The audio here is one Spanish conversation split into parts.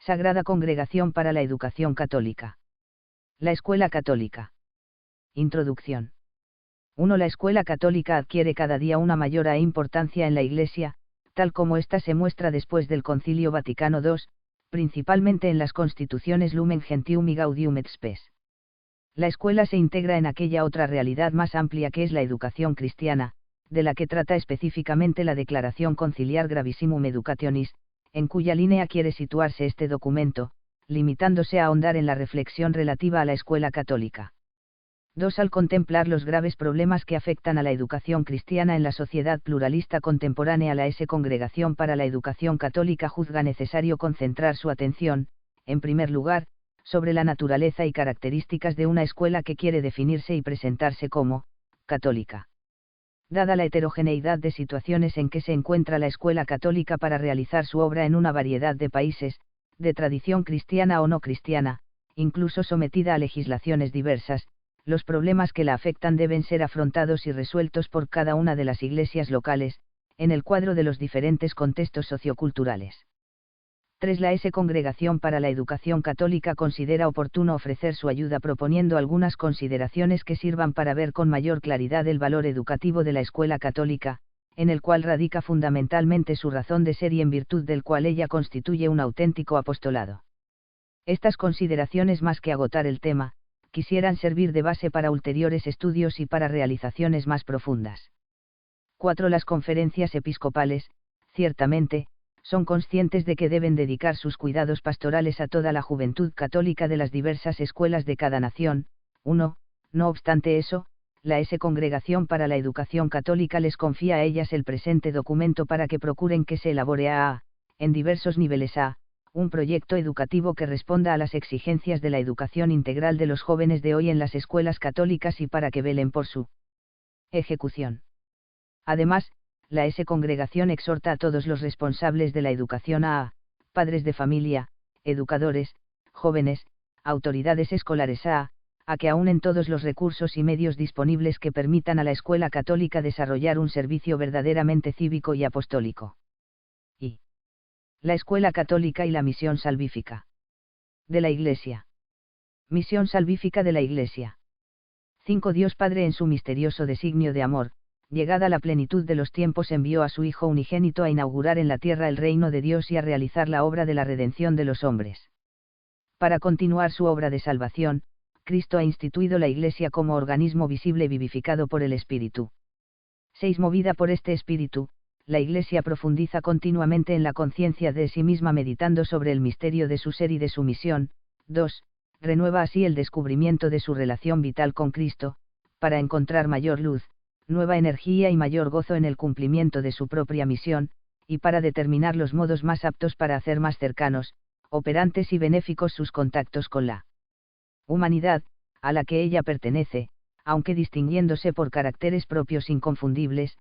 Sagrada Congregación para la Educación Católica. La Escuela Católica. Introducción. 1. La Escuela Católica adquiere cada día una mayor importancia en la Iglesia, tal como ésta se muestra después del Concilio Vaticano II, principalmente en las constituciones Lumen Gentium y Gaudium et Spes. La escuela se integra en aquella otra realidad más amplia que es la educación cristiana, de la que trata específicamente la Declaración Conciliar Gravissimum Educationis, en cuya línea quiere situarse este documento, limitándose a ahondar en la reflexión relativa a la escuela católica. 2. Al contemplar los graves problemas que afectan a la educación cristiana en la sociedad pluralista contemporánea, la Congregación para la Educación Católica juzga necesario concentrar su atención, en primer lugar, sobre la naturaleza y características de una escuela que quiere definirse y presentarse como católica. Dada la heterogeneidad de situaciones en que se encuentra la escuela católica para realizar su obra en una variedad de países, de tradición cristiana o no cristiana, incluso sometida a legislaciones diversas, los problemas que la afectan deben ser afrontados y resueltos por cada una de las iglesias locales, en el cuadro de los diferentes contextos socioculturales. 3. La Congregación para la Educación Católica considera oportuno ofrecer su ayuda proponiendo algunas consideraciones que sirvan para ver con mayor claridad el valor educativo de la escuela católica, en el cual radica fundamentalmente su razón de ser y en virtud del cual ella constituye un auténtico apostolado. Estas consideraciones, más que agotar el tema, quisieran servir de base para ulteriores estudios y para realizaciones más profundas. 4. Las conferencias episcopales, ciertamente, son conscientes de que deben dedicar sus cuidados pastorales a toda la juventud católica de las diversas escuelas de cada nación. 1. No obstante eso, la Congregación para la Educación Católica les confía a ellas el presente documento para que procuren que se elabore en diversos niveles un proyecto educativo que responda a las exigencias de la educación integral de los jóvenes de hoy en las escuelas católicas y para que velen por su ejecución. Además, la Congregación exhorta a todos los responsables de la educación padres de familia, educadores, jóvenes, autoridades escolares a que aúnen todos los recursos y medios disponibles que permitan a la escuela católica desarrollar un servicio verdaderamente cívico y apostólico. Y la escuela católica y la misión salvífica de la Iglesia. Misión salvífica de la Iglesia. 5. Dios Padre, en su misterioso designio de amor, llegada la plenitud de los tiempos, envió a su Hijo unigénito a inaugurar en la tierra el reino de Dios y a realizar la obra de la redención de los hombres. Para continuar su obra de salvación, Cristo ha instituido la Iglesia como organismo visible vivificado por el Espíritu. 6. Movida por este Espíritu, la Iglesia profundiza continuamente en la conciencia de sí misma meditando sobre el misterio de su ser y de su misión. 2. Renueva así el descubrimiento de su relación vital con Cristo, para encontrar mayor luz, nueva energía y mayor gozo en el cumplimiento de su propia misión, y para determinar los modos más aptos para hacer más cercanos, operantes y benéficos sus contactos con la humanidad, a la que ella pertenece, aunque distinguiéndose por caracteres propios inconfundibles,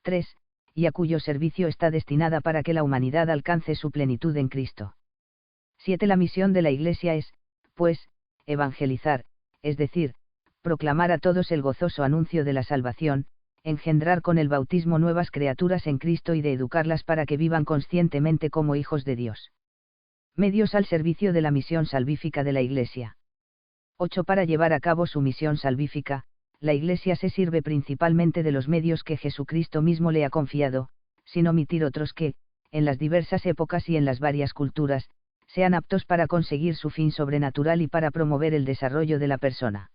3, y a cuyo servicio está destinada para que la humanidad alcance su plenitud en Cristo. 7. La misión de la Iglesia es, pues, evangelizar, es decir, proclamar a todos el gozoso anuncio de la salvación, engendrar con el bautismo nuevas criaturas en Cristo y de educarlas para que vivan conscientemente como hijos de Dios. Medios al servicio de la misión salvífica de la Iglesia. 8. Para llevar a cabo su misión salvífica, la Iglesia se sirve principalmente de los medios que Jesucristo mismo le ha confiado, sin omitir otros que, en las diversas épocas y en las varias culturas, sean aptos para conseguir su fin sobrenatural y para promover el desarrollo de la persona.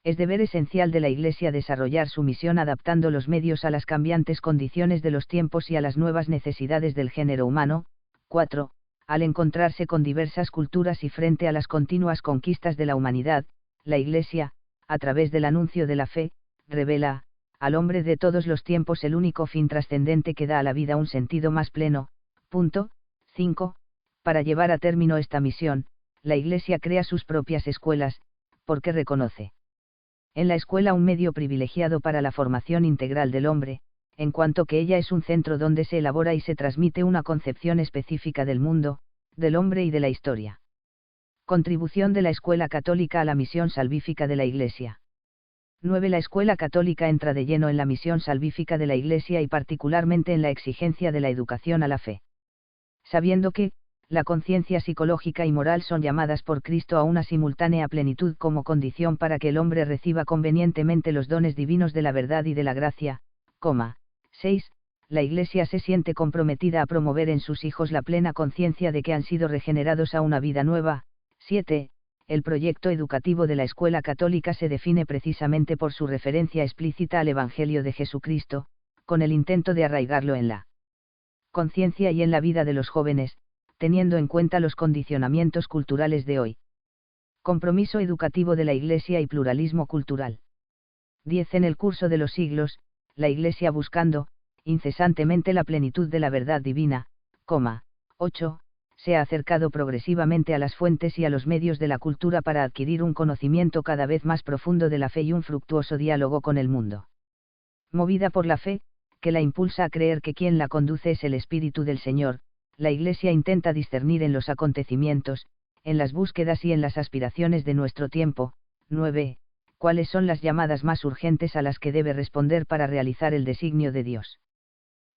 Es deber esencial de la Iglesia desarrollar su misión adaptando los medios a las cambiantes condiciones de los tiempos y a las nuevas necesidades del género humano. 4. Al encontrarse con diversas culturas y frente a las continuas conquistas de la humanidad, la Iglesia, a través del anuncio de la fe, revela al hombre de todos los tiempos el único fin trascendente que da a la vida un sentido más pleno. 5. Para llevar a término esta misión, la Iglesia crea sus propias escuelas, porque reconoce en la escuela un medio privilegiado para la formación integral del hombre, en cuanto que ella es un centro donde se elabora y se transmite una concepción específica del mundo, del hombre y de la historia. Contribución de la Escuela Católica a la misión salvífica de la Iglesia. 9. La Escuela Católica entra de lleno en la misión salvífica de la Iglesia y particularmente en la exigencia de la educación a la fe. Sabiendo que, La conciencia psicológica y moral son llamadas por Cristo a una simultánea plenitud como condición para que el hombre reciba convenientemente los dones divinos de la verdad y de la gracia. 6. La Iglesia se siente comprometida a promover en sus hijos la plena conciencia de que han sido regenerados a una vida nueva. 7. El proyecto educativo de la Escuela Católica se define precisamente por su referencia explícita al Evangelio de Jesucristo, con el intento de arraigarlo en la conciencia y en la vida de los jóvenes, teniendo en cuenta los condicionamientos culturales de hoy. Compromiso educativo de la Iglesia y pluralismo cultural. 10. En el curso de los siglos, la Iglesia buscando, incesantemente la plenitud de la verdad divina, 8. Se ha acercado progresivamente a las fuentes y a los medios de la cultura para adquirir un conocimiento cada vez más profundo de la fe y un fructuoso diálogo con el mundo. Movida por la fe, que la impulsa a creer que quien la conduce es el Espíritu del Señor, la Iglesia intenta discernir en los acontecimientos, en las búsquedas y en las aspiraciones de nuestro tiempo. 9. ¿Cuáles son las llamadas más urgentes a las que debe responder para realizar el designio de Dios?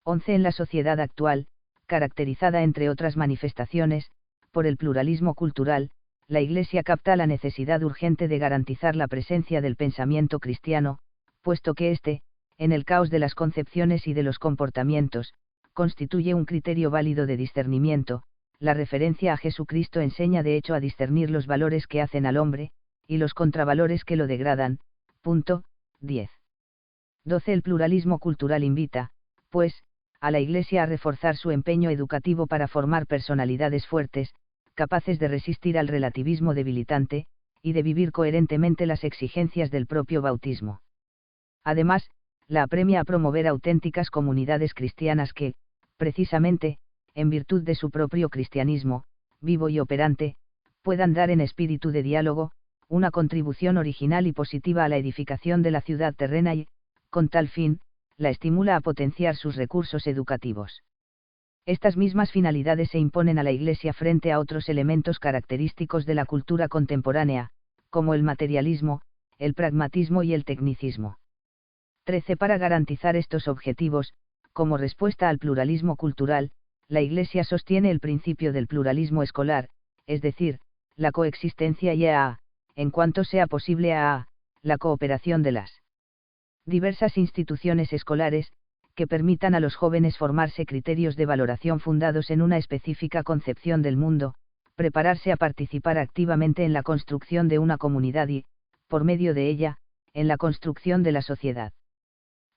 11. En la sociedad actual, caracterizada entre otras manifestaciones, por el pluralismo cultural, la Iglesia capta la necesidad urgente de garantizar la presencia del pensamiento cristiano, puesto que éste, en el caos de las concepciones y de los comportamientos, constituye un criterio válido de discernimiento. La referencia a Jesucristo enseña de hecho a discernir los valores que hacen al hombre, y los contravalores que lo degradan. 10. 12. El pluralismo cultural invita, pues, a la Iglesia a reforzar su empeño educativo para formar personalidades fuertes, capaces de resistir al relativismo debilitante, y de vivir coherentemente las exigencias del propio bautismo. Además, la apremia a promover auténticas comunidades cristianas que, precisamente, en virtud de su propio cristianismo, vivo y operante, puedan dar en espíritu de diálogo, una contribución original y positiva a la edificación de la ciudad terrena y, con tal fin, la estimula a potenciar sus recursos educativos. Estas mismas finalidades se imponen a la Iglesia frente a otros elementos característicos de la cultura contemporánea, como el materialismo, el pragmatismo y el tecnicismo. 13. Para garantizar estos objetivos, como respuesta al pluralismo cultural, la Iglesia sostiene el principio del pluralismo escolar, es decir, la coexistencia y en cuanto sea posible la cooperación de las diversas instituciones escolares, que permitan a los jóvenes formarse criterios de valoración fundados en una específica concepción del mundo, prepararse a participar activamente en la construcción de una comunidad y, por medio de ella, en la construcción de la sociedad.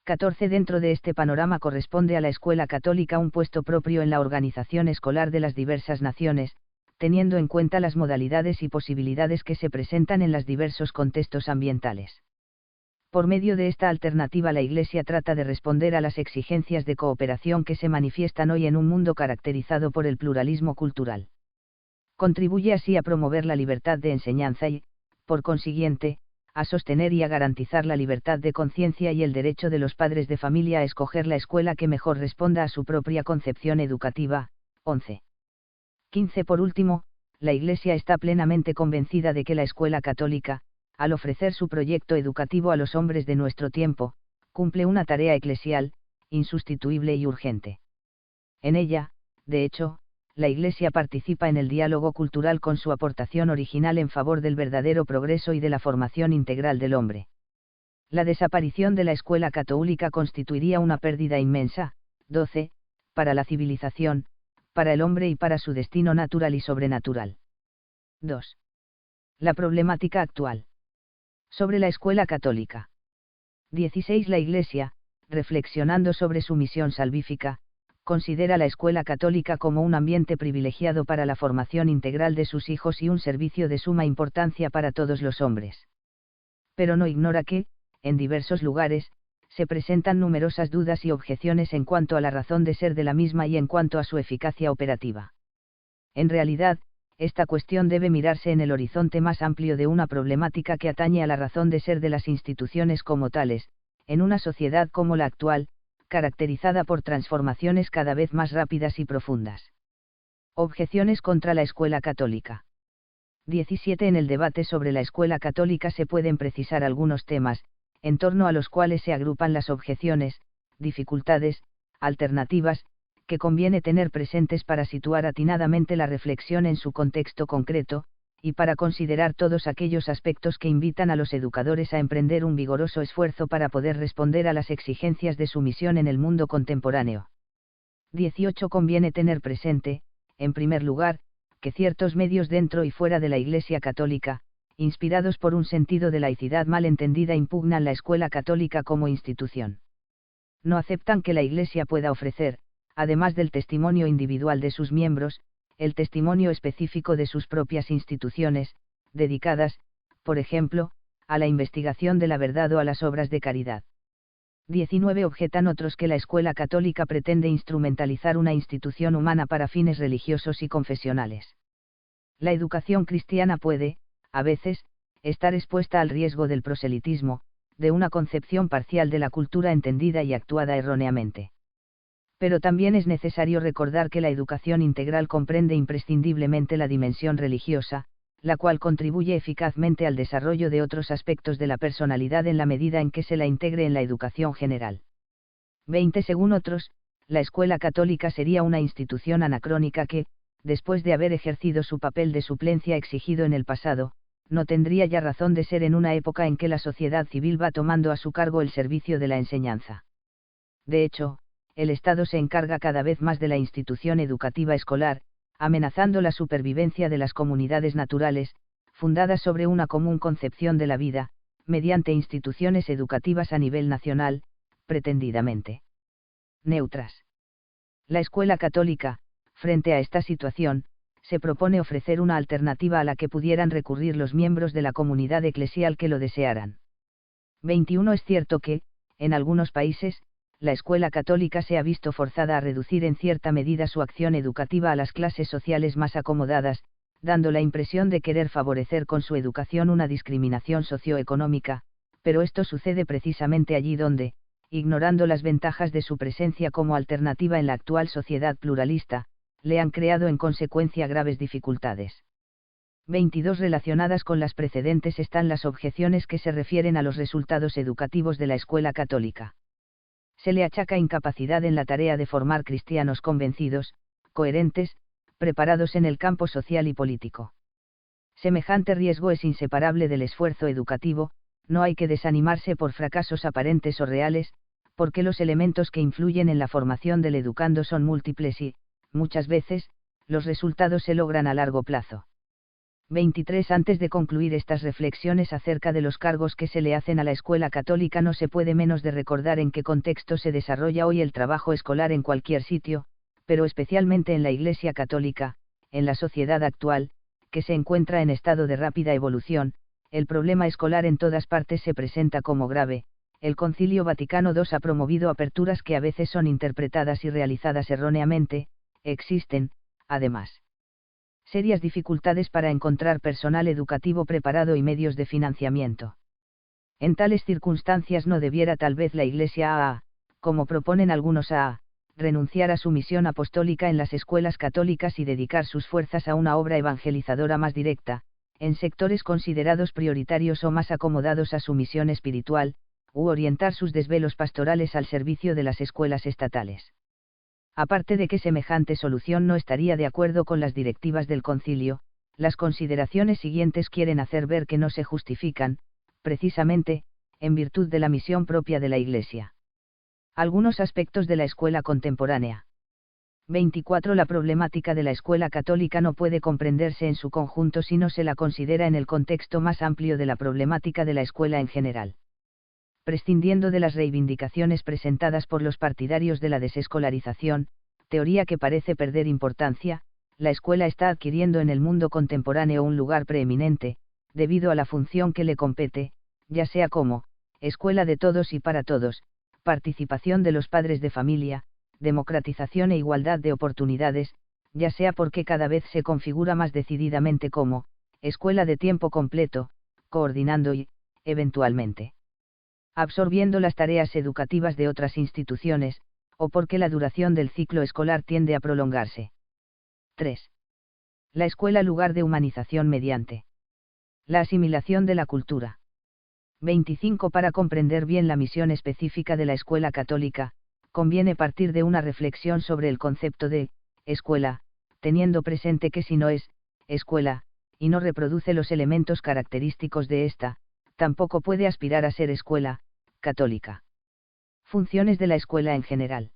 14. Dentro de este panorama corresponde a la Escuela Católica un puesto propio en la organización escolar de las diversas naciones, teniendo en cuenta las modalidades y posibilidades que se presentan en los diversos contextos ambientales. Por medio de esta alternativa la Iglesia trata de responder a las exigencias de cooperación que se manifiestan hoy en un mundo caracterizado por el pluralismo cultural. Contribuye así a promover la libertad de enseñanza y, por consiguiente, a sostener y a garantizar la libertad de conciencia y el derecho de los padres de familia a escoger la escuela que mejor responda a su propia concepción educativa. 11. 15. Por último, la Iglesia está plenamente convencida de que la Escuela Católica, al ofrecer su proyecto educativo a los hombres de nuestro tiempo, cumple una tarea eclesial, insustituible y urgente. En ella, de hecho, la Iglesia participa en el diálogo cultural con su aportación original en favor del verdadero progreso y de la formación integral del hombre. La desaparición de la Escuela Católica constituiría una pérdida inmensa. 12. Para la civilización, para el hombre y para su destino natural y sobrenatural. 2. La problemática actual. Sobre la Escuela Católica. 16. La Iglesia, reflexionando sobre su misión salvífica, considera la Escuela Católica como un ambiente privilegiado para la formación integral de sus hijos y un servicio de suma importancia para todos los hombres. Pero no ignora que, en diversos lugares, se presentan numerosas dudas y objeciones en cuanto a la razón de ser de la misma y en cuanto a su eficacia operativa. En realidad, esta cuestión debe mirarse en el horizonte más amplio de una problemática que atañe a la razón de ser de las instituciones como tales, en una sociedad como la actual, caracterizada por transformaciones cada vez más rápidas y profundas. Objeciones contra la Escuela Católica. 17. En el debate sobre la Escuela Católica se pueden precisar algunos temas, en torno a los cuales se agrupan las objeciones, dificultades, alternativas, que conviene tener presentes para situar atinadamente la reflexión en su contexto concreto, y para considerar todos aquellos aspectos que invitan a los educadores a emprender un vigoroso esfuerzo para poder responder a las exigencias de su misión en el mundo contemporáneo. 18. Conviene tener presente, en primer lugar, que ciertos medios dentro y fuera de la Iglesia Católica, inspirados por un sentido de laicidad mal entendida, impugnan la escuela católica como institución. No aceptan que la Iglesia pueda ofrecer, además del testimonio individual de sus miembros, el testimonio específico de sus propias instituciones, dedicadas, por ejemplo, a la investigación de la verdad o a las obras de caridad. 19. Objetan otros que la escuela católica pretende instrumentalizar una institución humana para fines religiosos y confesionales. La educación cristiana puede, a veces, estar expuesta al riesgo del proselitismo, de una concepción parcial de la cultura entendida y actuada erróneamente. Pero también es necesario recordar que la educación integral comprende imprescindiblemente la dimensión religiosa, la cual contribuye eficazmente al desarrollo de otros aspectos de la personalidad en la medida en que se la integre en la educación general. 20. Según otros, la escuela católica sería una institución anacrónica que, después de haber ejercido su papel de suplencia exigido en el pasado, no tendría ya razón de ser en una época en que la sociedad civil va tomando a su cargo el servicio de la enseñanza. De hecho, el Estado se encarga cada vez más de la institución educativa escolar, amenazando la supervivencia de las comunidades naturales, fundadas sobre una común concepción de la vida, mediante instituciones educativas a nivel nacional, pretendidamente neutras. La escuela católica, frente a esta situación, se propone ofrecer una alternativa a la que pudieran recurrir los miembros de la comunidad eclesial que lo desearan. 21. Es cierto que, en algunos países, la escuela católica se ha visto forzada a reducir en cierta medida su acción educativa a las clases sociales más acomodadas, dando la impresión de querer favorecer con su educación una discriminación socioeconómica, pero esto sucede precisamente allí donde, ignorando las ventajas de su presencia como alternativa en la actual sociedad pluralista, le han creado en consecuencia graves dificultades. 22. Relacionadas con las precedentes están las objeciones que se refieren a los resultados educativos de la escuela católica. Se le achaca incapacidad en la tarea de formar cristianos convencidos, coherentes, preparados en el campo social y político. Semejante riesgo es inseparable del esfuerzo educativo, no hay que desanimarse por fracasos aparentes o reales, porque los elementos que influyen en la formación del educando son múltiples y, muchas veces, los resultados se logran a largo plazo. 23. Antes de concluir estas reflexiones acerca de los cargos que se le hacen a la escuela católica, no se puede menos de recordar en qué contexto se desarrolla hoy el trabajo escolar en cualquier sitio, pero especialmente en la Iglesia católica, en la sociedad actual, que se encuentra en estado de rápida evolución. El problema escolar en todas partes se presenta como grave. El Concilio Vaticano II ha promovido aperturas que a veces son interpretadas y realizadas erróneamente. Existen, además, serias dificultades para encontrar personal educativo preparado y medios de financiamiento. En tales circunstancias no debiera tal vez la Iglesia como proponen algunos renunciar a su misión apostólica en las escuelas católicas y dedicar sus fuerzas a una obra evangelizadora más directa, en sectores considerados prioritarios o más acomodados a su misión espiritual, u orientar sus desvelos pastorales al servicio de las escuelas estatales. Aparte de que semejante solución no estaría de acuerdo con las directivas del concilio, las consideraciones siguientes quieren hacer ver que no se justifican, precisamente, en virtud de la misión propia de la Iglesia. Algunos aspectos de la escuela contemporánea. 24. La problemática de la escuela católica no puede comprenderse en su conjunto si no se la considera en el contexto más amplio de la problemática de la escuela en general. Prescindiendo de las reivindicaciones presentadas por los partidarios de la desescolarización, teoría que parece perder importancia, la escuela está adquiriendo en el mundo contemporáneo un lugar preeminente, debido a la función que le compete, ya sea como escuela de todos y para todos, participación de los padres de familia, democratización e igualdad de oportunidades, ya sea porque cada vez se configura más decididamente como escuela de tiempo completo, coordinando y, eventualmente, absorbiendo las tareas educativas de otras instituciones, o porque la duración del ciclo escolar tiende a prolongarse. 3. La escuela lugar de humanización mediante la asimilación de la cultura. 25. Para comprender bien la misión específica de la escuela católica, conviene partir de una reflexión sobre el concepto de escuela, teniendo presente que si no es escuela, y no reproduce los elementos característicos de esta, tampoco puede aspirar a ser escuela católica. Funciones de la escuela en general.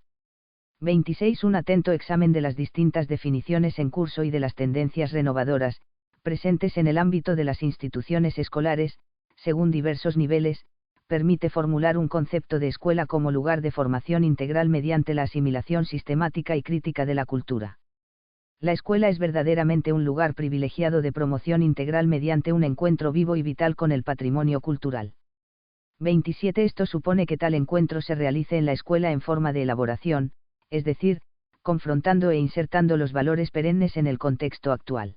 26. Un atento examen de las distintas definiciones en curso y de las tendencias renovadoras, presentes en el ámbito de las instituciones escolares, según diversos niveles, permite formular un concepto de escuela como lugar de formación integral mediante la asimilación sistemática y crítica de la cultura. La escuela es verdaderamente un lugar privilegiado de promoción integral mediante un encuentro vivo y vital con el patrimonio cultural. 27. Esto supone que tal encuentro se realice en la escuela en forma de elaboración, es decir, confrontando e insertando los valores perennes en el contexto actual.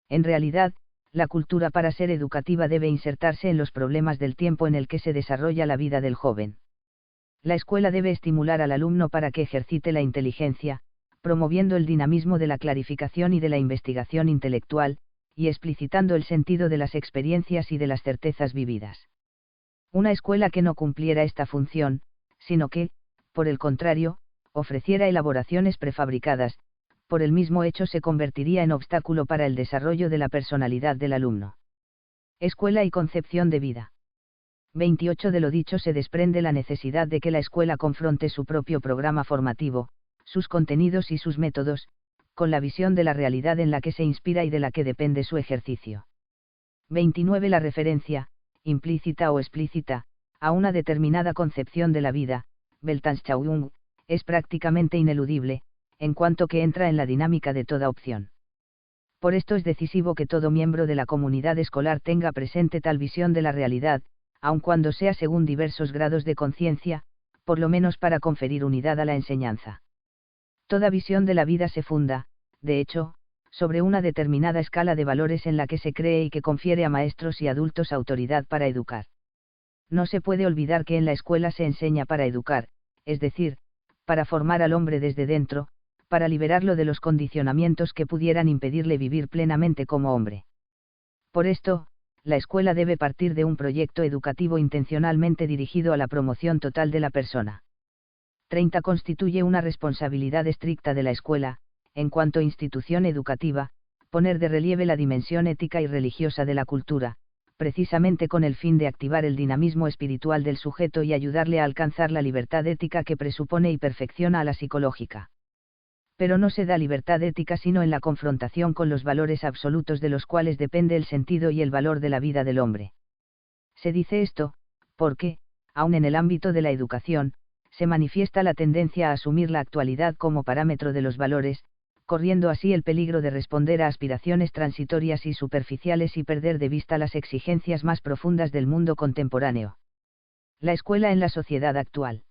En realidad, la cultura para ser educativa debe insertarse en los problemas del tiempo en el que se desarrolla la vida del joven. La escuela debe estimular al alumno para que ejercite la inteligencia, promoviendo el dinamismo de la clarificación y de la investigación intelectual, y explicitando el sentido de las experiencias y de las certezas vividas. Una escuela que no cumpliera esta función, sino que, por el contrario, ofreciera elaboraciones prefabricadas, por el mismo hecho se convertiría en obstáculo para el desarrollo de la personalidad del alumno. Escuela y concepción de vida. 28. De lo dicho se desprende la necesidad de que la escuela confronte su propio programa formativo, sus contenidos y sus métodos, con la visión de la realidad en la que se inspira y de la que depende su ejercicio. 29. La referencia, implícita o explícita, a una determinada concepción de la vida, Weltanschauung, es prácticamente ineludible, en cuanto que entra en la dinámica de toda opción. Por esto es decisivo que todo miembro de la comunidad escolar tenga presente tal visión de la realidad, aun cuando sea según diversos grados de conciencia, por lo menos para conferir unidad a la enseñanza. Toda visión de la vida se funda, de hecho, sobre una determinada escala de valores en la que se cree y que confiere a maestros y adultos autoridad para educar. No se puede olvidar que en la escuela se enseña para educar, es decir, para formar al hombre desde dentro, para liberarlo de los condicionamientos que pudieran impedirle vivir plenamente como hombre. Por esto, la escuela debe partir de un proyecto educativo intencionalmente dirigido a la promoción total de la persona. 30. Constituye una responsabilidad estricta de la escuela, en cuanto institución educativa, poner de relieve la dimensión ética y religiosa de la cultura, precisamente con el fin de activar el dinamismo espiritual del sujeto y ayudarle a alcanzar la libertad ética que presupone y perfecciona a la psicológica. Pero no se da libertad ética sino en la confrontación con los valores absolutos de los cuales depende el sentido y el valor de la vida del hombre. Se dice esto, porque, aun en el ámbito de la educación, se manifiesta la tendencia a asumir la actualidad como parámetro de los valores, corriendo así el peligro de responder a aspiraciones transitorias y superficiales y perder de vista las exigencias más profundas del mundo contemporáneo. La escuela en la sociedad actual.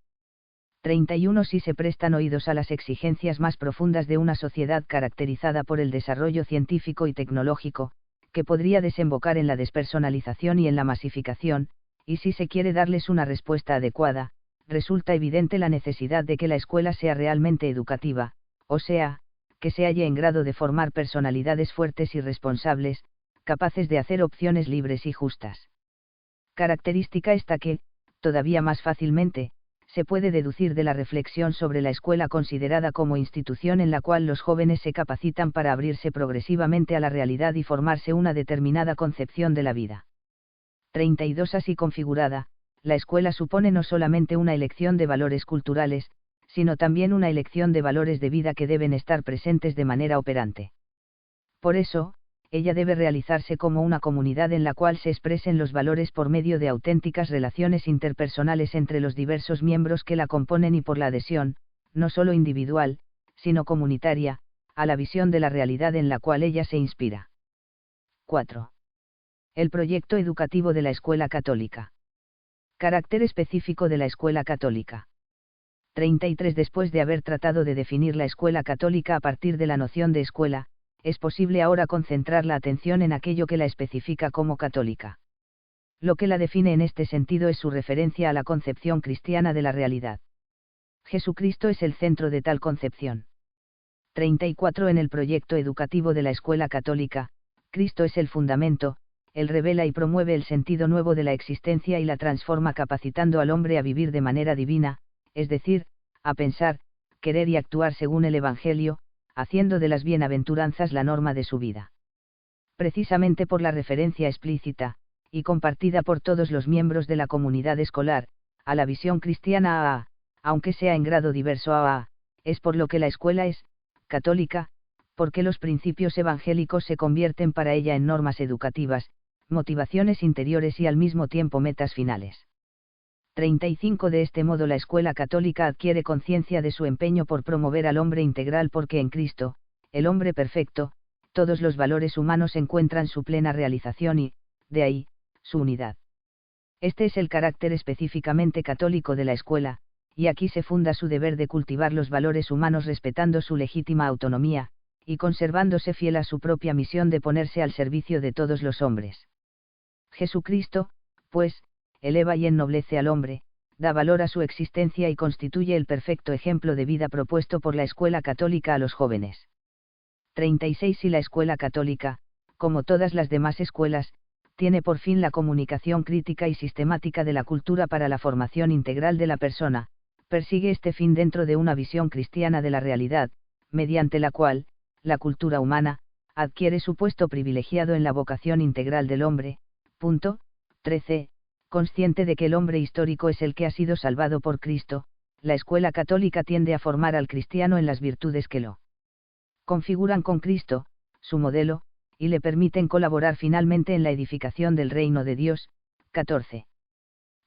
31. Si se prestan oídos a las exigencias más profundas de una sociedad caracterizada por el desarrollo científico y tecnológico, que podría desembocar en la despersonalización y en la masificación, y si se quiere darles una respuesta adecuada, resulta evidente la necesidad de que la escuela sea realmente educativa, o sea, que se halle en grado de formar personalidades fuertes y responsables, capaces de hacer opciones libres y justas. Característica esta que, todavía más fácilmente, se puede deducir de la reflexión sobre la escuela considerada como institución en la cual los jóvenes se capacitan para abrirse progresivamente a la realidad y formarse una determinada concepción de la vida. 32. Así configurada, la escuela supone no solamente una elección de valores culturales, sino también una elección de valores de vida que deben estar presentes de manera operante. Por eso, ella debe realizarse como una comunidad en la cual se expresen los valores por medio de auténticas relaciones interpersonales entre los diversos miembros que la componen y por la adhesión, no solo individual, sino comunitaria, a la visión de la realidad en la cual ella se inspira. 4. El proyecto educativo de la Escuela Católica. Carácter específico de la Escuela Católica. 33. Después de haber tratado de definir la Escuela Católica a partir de la noción de escuela, es posible ahora concentrar la atención en aquello que la especifica como católica. Lo que la define en este sentido es su referencia a la concepción cristiana de la realidad. Jesucristo es el centro de tal concepción. 34. En el proyecto educativo de la Escuela Católica, Cristo es el fundamento, él revela y promueve el sentido nuevo de la existencia y la transforma capacitando al hombre a vivir de manera divina, es decir, a pensar, querer y actuar según el Evangelio, haciendo de las bienaventuranzas la norma de su vida. Precisamente por la referencia explícita, y compartida por todos los miembros de la comunidad escolar, a la visión cristiana aunque sea en grado diverso es por lo que la escuela es católica, porque los principios evangélicos se convierten para ella en normas educativas, motivaciones interiores y al mismo tiempo metas finales. 35. De este modo la escuela católica adquiere conciencia de su empeño por promover al hombre integral porque en Cristo, el hombre perfecto, todos los valores humanos encuentran su plena realización y, de ahí, su unidad. Este es el carácter específicamente católico de la escuela, y aquí se funda su deber de cultivar los valores humanos respetando su legítima autonomía, y conservándose fiel a su propia misión de ponerse al servicio de todos los hombres. Jesucristo, pues, eleva y ennoblece al hombre, da valor a su existencia y constituye el perfecto ejemplo de vida propuesto por la escuela católica a los jóvenes. 36. Y la escuela católica, como todas las demás escuelas, tiene por fin la comunicación crítica y sistemática de la cultura para la formación integral de la persona, persigue este fin dentro de una visión cristiana de la realidad, mediante la cual, la cultura humana, adquiere su puesto privilegiado en la vocación integral del hombre. 13. Consciente de que el hombre histórico es el que ha sido salvado por Cristo, la escuela católica tiende a formar al cristiano en las virtudes que lo configuran con Cristo, su modelo, y le permiten colaborar finalmente en la edificación del reino de Dios. 14.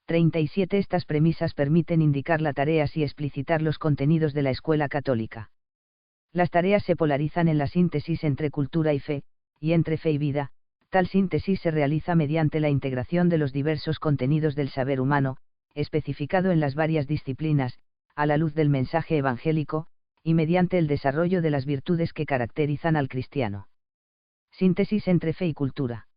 37. Estas premisas permiten indicar las tareas y explicitar los contenidos de la escuela católica. Las tareas se polarizan en la síntesis entre cultura y fe, y entre fe y vida. Tal síntesis se realiza mediante la integración de los diversos contenidos del saber humano, especificado en las varias disciplinas, a la luz del mensaje evangélico, y mediante el desarrollo de las virtudes que caracterizan al cristiano. Síntesis entre fe y cultura.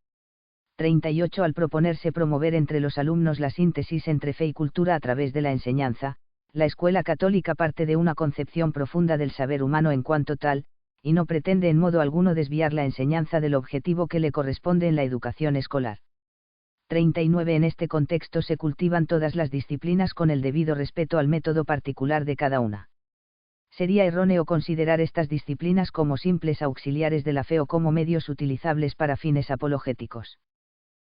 38. Al proponerse promover entre los alumnos la síntesis entre fe y cultura a través de la enseñanza, la escuela católica parte de una concepción profunda del saber humano en cuanto tal, y no pretende en modo alguno desviar la enseñanza del objetivo que le corresponde en la educación escolar. 39. En este contexto se cultivan todas las disciplinas con el debido respeto al método particular de cada una. Sería erróneo considerar estas disciplinas como simples auxiliares de la fe o como medios utilizables para fines apologéticos.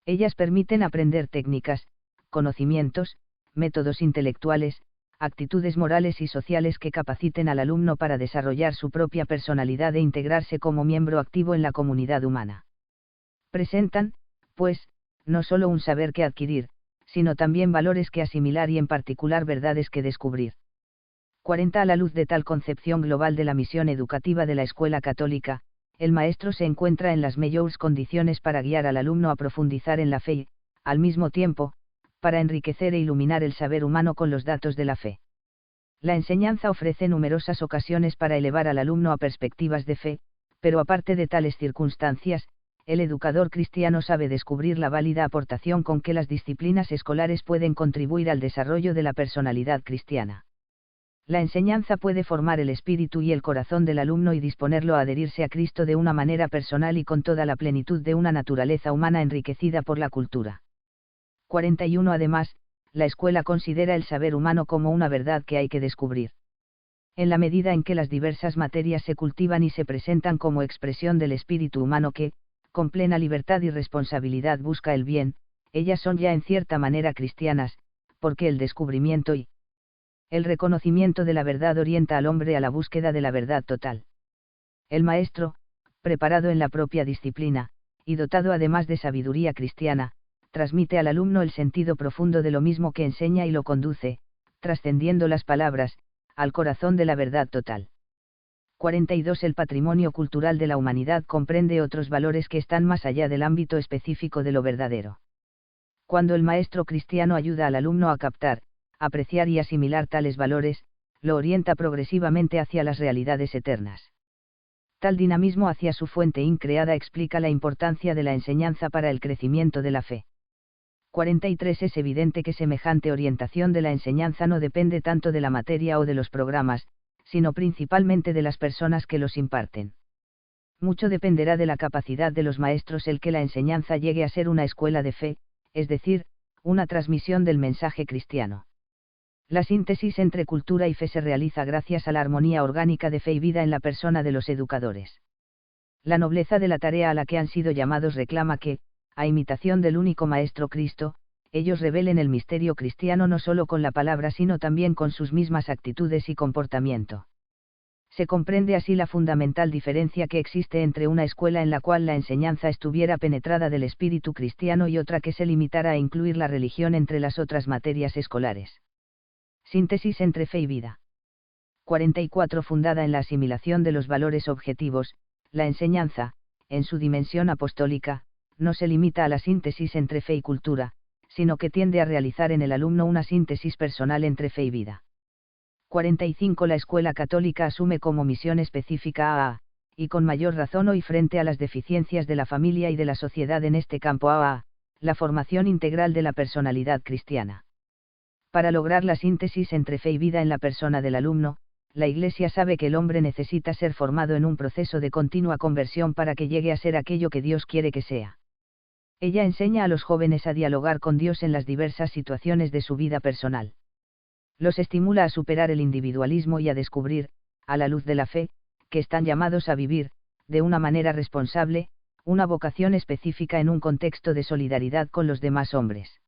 Ellas permiten aprender técnicas, conocimientos, métodos intelectuales, actitudes morales y sociales que capaciten al alumno para desarrollar su propia personalidad e integrarse como miembro activo en la comunidad humana. Presentan, pues, no solo un saber que adquirir, sino también valores que asimilar y en particular verdades que descubrir. 40. A la luz de tal concepción global de la misión educativa de la escuela católica, el maestro se encuentra en las mejores condiciones para guiar al alumno a profundizar en la fe y, al mismo tiempo, para enriquecer e iluminar el saber humano con los datos de la fe. La enseñanza ofrece numerosas ocasiones para elevar al alumno a perspectivas de fe, pero aparte de tales circunstancias, el educador cristiano sabe descubrir la válida aportación con que las disciplinas escolares pueden contribuir al desarrollo de la personalidad cristiana. La enseñanza puede formar el espíritu y el corazón del alumno y disponerlo a adherirse a Cristo de una manera personal y con toda la plenitud de una naturaleza humana enriquecida por la cultura. 41. Además, la escuela considera el saber humano como una verdad que hay que descubrir. En la medida en que las diversas materias se cultivan y se presentan como expresión del espíritu humano que, con plena libertad y responsabilidad busca el bien, ellas son ya en cierta manera cristianas, porque el descubrimiento y el reconocimiento de la verdad orienta al hombre a la búsqueda de la verdad total. El maestro, preparado en la propia disciplina, y dotado además de sabiduría cristiana, transmite al alumno el sentido profundo de lo mismo que enseña y lo conduce, trascendiendo las palabras, al corazón de la verdad total. 42. El patrimonio cultural de la humanidad comprende otros valores que están más allá del ámbito específico de lo verdadero. Cuando el maestro cristiano ayuda al alumno a captar, apreciar y asimilar tales valores, lo orienta progresivamente hacia las realidades eternas. Tal dinamismo hacia su fuente increada explica la importancia de la enseñanza para el crecimiento de la fe. 43. Es evidente que semejante orientación de la enseñanza no depende tanto de la materia o de los programas, sino principalmente de las personas que los imparten. Mucho dependerá de la capacidad de los maestros el que la enseñanza llegue a ser una escuela de fe, es decir, una transmisión del mensaje cristiano. La síntesis entre cultura y fe se realiza gracias a la armonía orgánica de fe y vida en la persona de los educadores. La nobleza de la tarea a la que han sido llamados reclama que, a imitación del único Maestro Cristo, ellos revelen el misterio cristiano no solo con la palabra sino también con sus mismas actitudes y comportamiento. Se comprende así la fundamental diferencia que existe entre una escuela en la cual la enseñanza estuviera penetrada del espíritu cristiano y otra que se limitara a incluir la religión entre las otras materias escolares. Síntesis entre fe y vida. 44. Fundada en la asimilación de los valores objetivos, la enseñanza, en su dimensión apostólica, no se limita a la síntesis entre fe y cultura, sino que tiende a realizar en el alumno una síntesis personal entre fe y vida. 45. La escuela católica asume como misión específica y con mayor razón hoy frente a las deficiencias de la familia y de la sociedad en este campo la formación integral de la personalidad cristiana. Para lograr la síntesis entre fe y vida en la persona del alumno, la Iglesia sabe que el hombre necesita ser formado en un proceso de continua conversión para que llegue a ser aquello que Dios quiere que sea. Ella enseña a los jóvenes a dialogar con Dios en las diversas situaciones de su vida personal. Los estimula a superar el individualismo y a descubrir, a la luz de la fe, que están llamados a vivir, de una manera responsable, una vocación específica en un contexto de solidaridad con los demás hombres.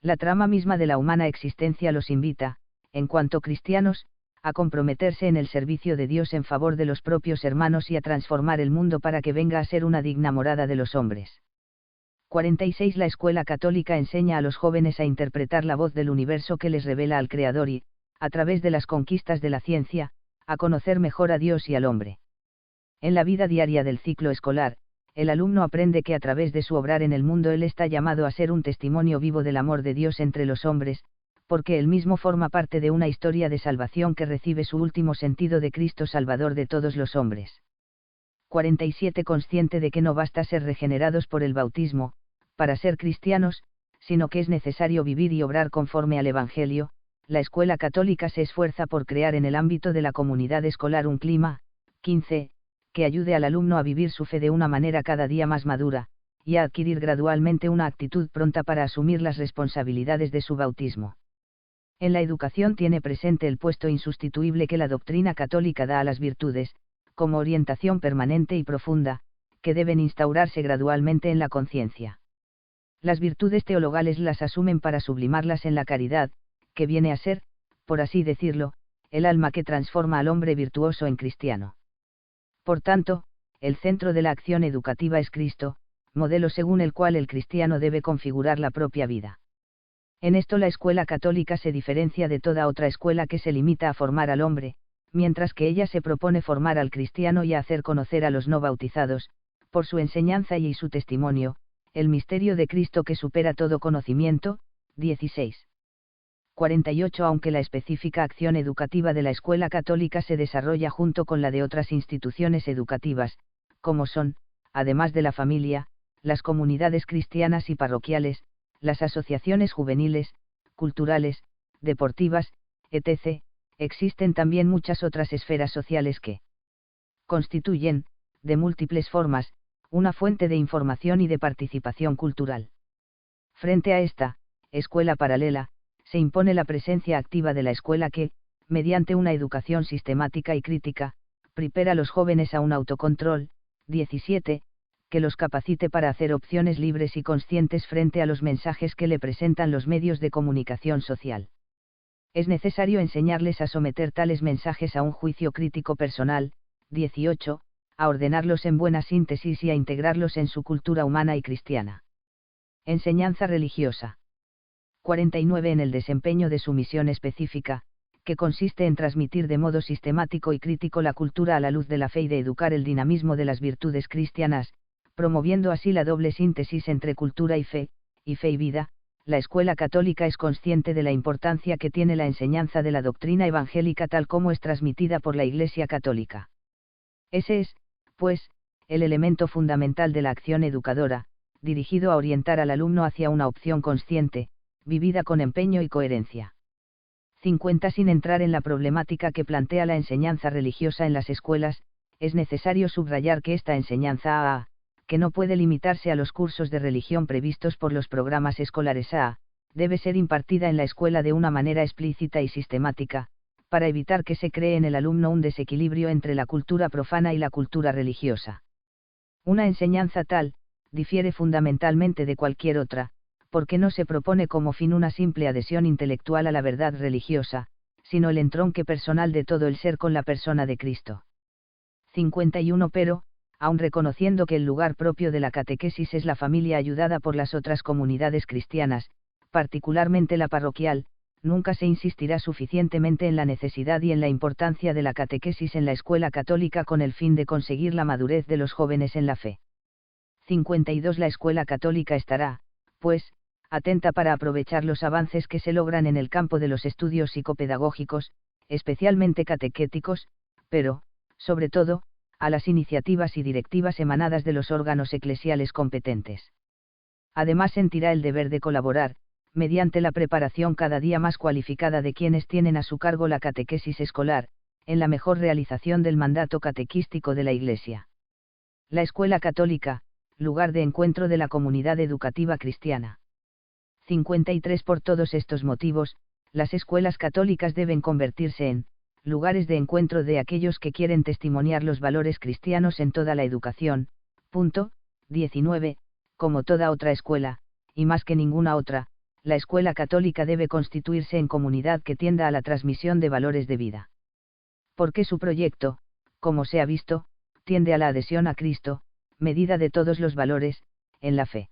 La trama misma de la humana existencia los invita, en cuanto cristianos, a comprometerse en el servicio de Dios en favor de los propios hermanos y a transformar el mundo para que venga a ser una digna morada de los hombres. 46. La escuela católica enseña a los jóvenes a interpretar la voz del universo que les revela al Creador y, a través de las conquistas de la ciencia, a conocer mejor a Dios y al hombre. En la vida diaria del ciclo escolar, el alumno aprende que a través de su obrar en el mundo él está llamado a ser un testimonio vivo del amor de Dios entre los hombres, porque él mismo forma parte de una historia de salvación que recibe su último sentido de Cristo Salvador de todos los hombres. 47. Consciente de que no basta ser regenerados por el bautismo, para ser cristianos, sino que es necesario vivir y obrar conforme al Evangelio, la escuela católica se esfuerza por crear en el ámbito de la comunidad escolar un clima, 15, que ayude al alumno a vivir su fe de una manera cada día más madura, y a adquirir gradualmente una actitud pronta para asumir las responsabilidades de su bautismo. En la educación tiene presente el puesto insustituible que la doctrina católica da a las virtudes, como orientación permanente y profunda, que deben instaurarse gradualmente en la conciencia. Las virtudes teologales las asumen para sublimarlas en la caridad, que viene a ser, por así decirlo, el alma que transforma al hombre virtuoso en cristiano. Por tanto, el centro de la acción educativa es Cristo, modelo según el cual el cristiano debe configurar la propia vida. En esto la escuela católica se diferencia de toda otra escuela que se limita a formar al hombre, mientras que ella se propone formar al cristiano y a hacer conocer a los no bautizados, por su enseñanza y su testimonio, el misterio de Cristo que supera todo conocimiento. 16. 48. Aunque la específica acción educativa de la escuela católica se desarrolla junto con la de otras instituciones educativas, como son, además de la familia, las comunidades cristianas y parroquiales, las asociaciones juveniles, culturales, deportivas, etc., existen también muchas otras esferas sociales que constituyen, de múltiples formas, una fuente de información y de participación cultural. Frente a esta escuela paralela, se impone la presencia activa de la escuela que, mediante una educación sistemática y crítica, prepara a los jóvenes a un autocontrol. 17, que los capacite para hacer opciones libres y conscientes frente a los mensajes que le presentan los medios de comunicación social. Es necesario enseñarles a someter tales mensajes a un juicio crítico personal. 18, a ordenarlos en buena síntesis y a integrarlos en su cultura humana y cristiana. Enseñanza religiosa. 49. En el desempeño de su misión específica, que consiste en transmitir de modo sistemático y crítico la cultura a la luz de la fe y de educar el dinamismo de las virtudes cristianas, promoviendo así la doble síntesis entre cultura y fe y vida, la escuela católica es consciente de la importancia que tiene la enseñanza de la doctrina evangélica tal como es transmitida por la Iglesia católica. Ese es, pues, el elemento fundamental de la acción educadora, dirigido a orientar al alumno hacia una opción consciente, vivida con empeño y coherencia. 50. Sin entrar en la problemática que plantea la enseñanza religiosa en las escuelas, es necesario subrayar que esta enseñanza que no puede limitarse a los cursos de religión previstos por los programas escolares debe ser impartida en la escuela de una manera explícita y sistemática, para evitar que se cree en el alumno un desequilibrio entre la cultura profana y la cultura religiosa. Una enseñanza tal, difiere fundamentalmente de cualquier otra, porque no se propone como fin una simple adhesión intelectual a la verdad religiosa, sino el entronque personal de todo el ser con la persona de Cristo. 51 Pero, aun reconociendo que el lugar propio de la catequesis es la familia ayudada por las otras comunidades cristianas, particularmente la parroquial, nunca se insistirá suficientemente en la necesidad y en la importancia de la catequesis en la escuela católica con el fin de conseguir la madurez de los jóvenes en la fe. 52 La escuela católica estará, pues, atenta para aprovechar los avances que se logran en el campo de los estudios psicopedagógicos, especialmente catequéticos, pero, sobre todo, a las iniciativas y directivas emanadas de los órganos eclesiales competentes. Además sentirá el deber de colaborar, mediante la preparación cada día más cualificada de quienes tienen a su cargo la catequesis escolar, en la mejor realización del mandato catequístico de la Iglesia. La escuela católica, lugar de encuentro de la comunidad educativa cristiana. 53 Por todos estos motivos, las escuelas católicas deben convertirse en lugares de encuentro de aquellos que quieren testimoniar los valores cristianos en toda la educación. 19 Como toda otra escuela, y más que ninguna otra, la escuela católica debe constituirse en comunidad que tienda a la transmisión de valores de vida. Porque su proyecto, como se ha visto, tiende a la adhesión a Cristo, medida de todos los valores, en la fe.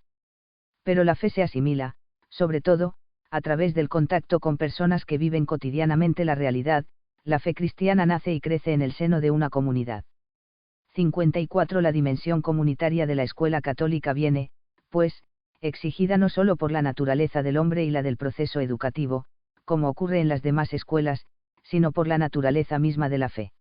Pero la fe se asimila, sobre todo, a través del contacto con personas que viven cotidianamente la realidad. La fe cristiana nace y crece en el seno de una comunidad. 54 La dimensión comunitaria de la escuela católica viene, pues, exigida no solo por la naturaleza del hombre y la del proceso educativo, como ocurre en las demás escuelas, sino por la naturaleza misma de la fe.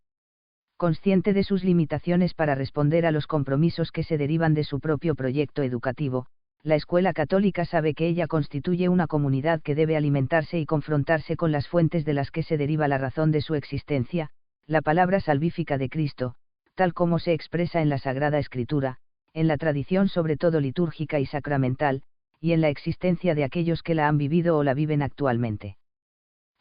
Consciente de sus limitaciones para responder a los compromisos que se derivan de su propio proyecto educativo, la escuela católica sabe que ella constituye una comunidad que debe alimentarse y confrontarse con las fuentes de las que se deriva la razón de su existencia, la palabra salvífica de Cristo, tal como se expresa en la Sagrada Escritura, en la tradición sobre todo litúrgica y sacramental, y en la existencia de aquellos que la han vivido o la viven actualmente.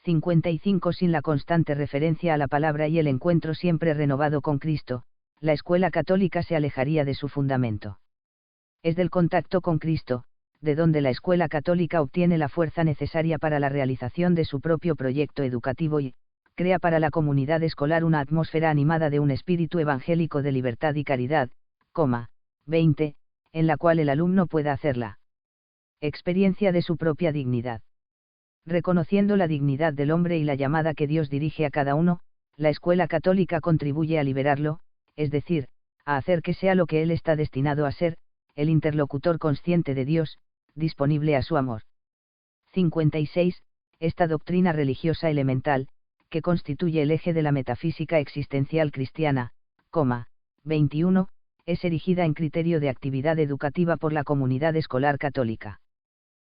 55 Sin la constante referencia a la palabra y el encuentro siempre renovado con Cristo, la escuela católica se alejaría de su fundamento. Es del contacto con Cristo, de donde la escuela católica obtiene la fuerza necesaria para la realización de su propio proyecto educativo y crea para la comunidad escolar una atmósfera animada de un espíritu evangélico de libertad y caridad, 20, en la cual el alumno pueda hacer la experiencia de su propia dignidad. Reconociendo la dignidad del hombre y la llamada que Dios dirige a cada uno, la escuela católica contribuye a liberarlo, es decir, a hacer que sea lo que él está destinado a ser, el interlocutor consciente de Dios, disponible a su amor. 56. Esta doctrina religiosa elemental, que constituye el eje de la metafísica existencial cristiana, 21, es erigida en criterio de actividad educativa por la comunidad escolar católica.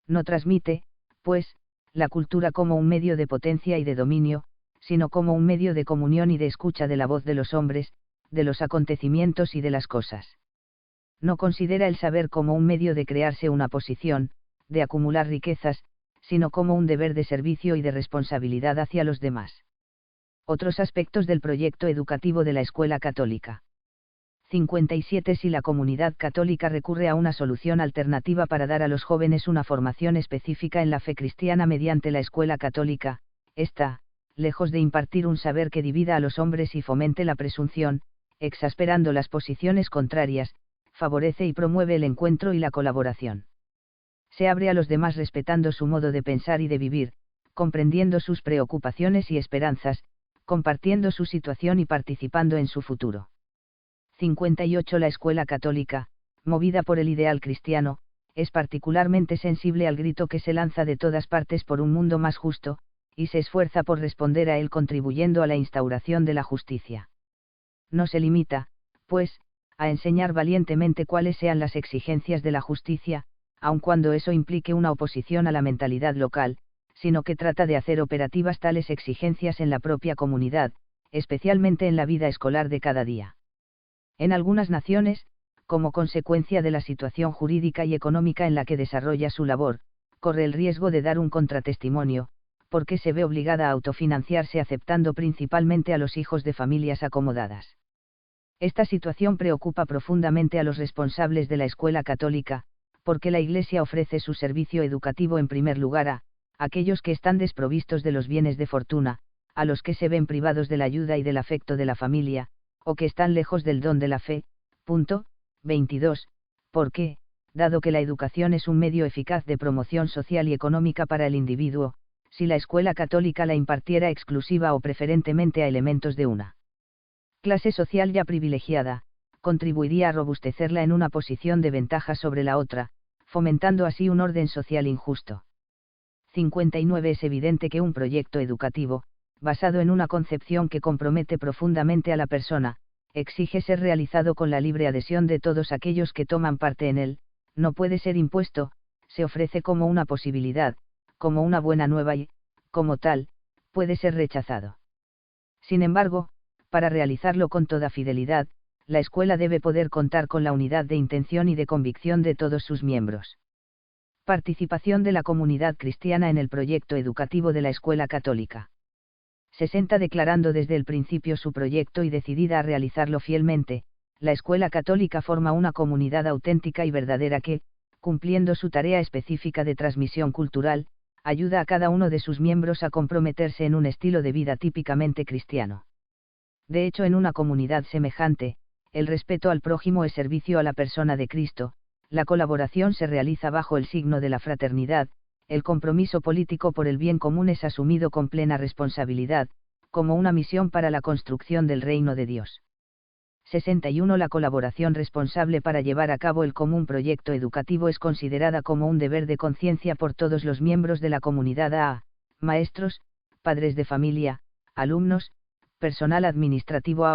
No transmite, pues, la cultura como un medio de potencia y de dominio, sino como un medio de comunión y de escucha de la voz de los hombres, de los acontecimientos y de las cosas. No considera el saber como un medio de crearse una posición, de acumular riquezas, sino como un deber de servicio y de responsabilidad hacia los demás. Otros aspectos del proyecto educativo de la escuela católica. 57 Si la comunidad católica recurre a una solución alternativa para dar a los jóvenes una formación específica en la fe cristiana mediante la escuela católica, esta, lejos de impartir un saber que divida a los hombres y fomente la presunción, exasperando las posiciones contrarias, favorece y promueve el encuentro y la colaboración. Se abre a los demás respetando su modo de pensar y de vivir, comprendiendo sus preocupaciones y esperanzas, compartiendo su situación y participando en su futuro. 58 La escuela católica, movida por el ideal cristiano, es particularmente sensible al grito que se lanza de todas partes por un mundo más justo, y se esfuerza por responder a él contribuyendo a la instauración de la justicia. No se limita, pues, a enseñar valientemente cuáles sean las exigencias de la justicia, aun cuando eso implique una oposición a la mentalidad local, sino que trata de hacer operativas tales exigencias en la propia comunidad, especialmente en la vida escolar de cada día. En algunas naciones, como consecuencia de la situación jurídica y económica en la que desarrolla su labor, corre el riesgo de dar un contratestimonio, porque se ve obligada a autofinanciarse aceptando principalmente a los hijos de familias acomodadas. Esta situación preocupa profundamente a los responsables de la escuela católica, porque la Iglesia ofrece su servicio educativo en primer lugar a aquellos que están desprovistos de los bienes de fortuna, a los que se ven privados de la ayuda y del afecto de la familia, o que están lejos del don de la fe. 22. Porque, dado que la educación es un medio eficaz de promoción social y económica para el individuo, si la escuela católica la impartiera exclusiva o preferentemente a elementos de una clase social ya privilegiada, contribuiría a robustecerla en una posición de ventaja sobre la otra, fomentando así un orden social injusto. 59. Es evidente que un proyecto educativo, basado en una concepción que compromete profundamente a la persona, exige ser realizado con la libre adhesión de todos aquellos que toman parte en él, no puede ser impuesto, se ofrece como una posibilidad, como una buena nueva y, como tal, puede ser rechazado. Sin embargo, para realizarlo con toda fidelidad, la escuela debe poder contar con la unidad de intención y de convicción de todos sus miembros. Participación de la comunidad cristiana en el proyecto educativo de la escuela católica. 60. Declarando desde el principio su proyecto y decidida a realizarlo fielmente, la escuela católica forma una comunidad auténtica y verdadera que, cumpliendo su tarea específica de transmisión cultural, ayuda a cada uno de sus miembros a comprometerse en un estilo de vida típicamente cristiano. De hecho, en una comunidad semejante, el respeto al prójimo es servicio a la persona de Cristo, la colaboración se realiza bajo el signo de la fraternidad, el compromiso político por el bien común es asumido con plena responsabilidad, como una misión para la construcción del reino de Dios. 61. La colaboración responsable para llevar a cabo el común proyecto educativo es considerada como un deber de conciencia por todos los miembros de la comunidad maestros, padres de familia, alumnos, personal administrativo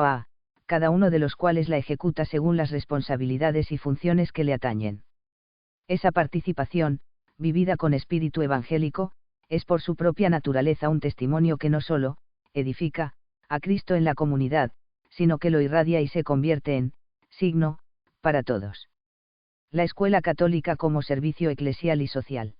cada uno de los cuales la ejecuta según las responsabilidades y funciones que le atañen. Esa participación, vivida con espíritu evangélico, es por su propia naturaleza un testimonio que no solo edifica a Cristo en la comunidad, sino que lo irradia y se convierte en signo para todos. La escuela católica como servicio eclesial y social.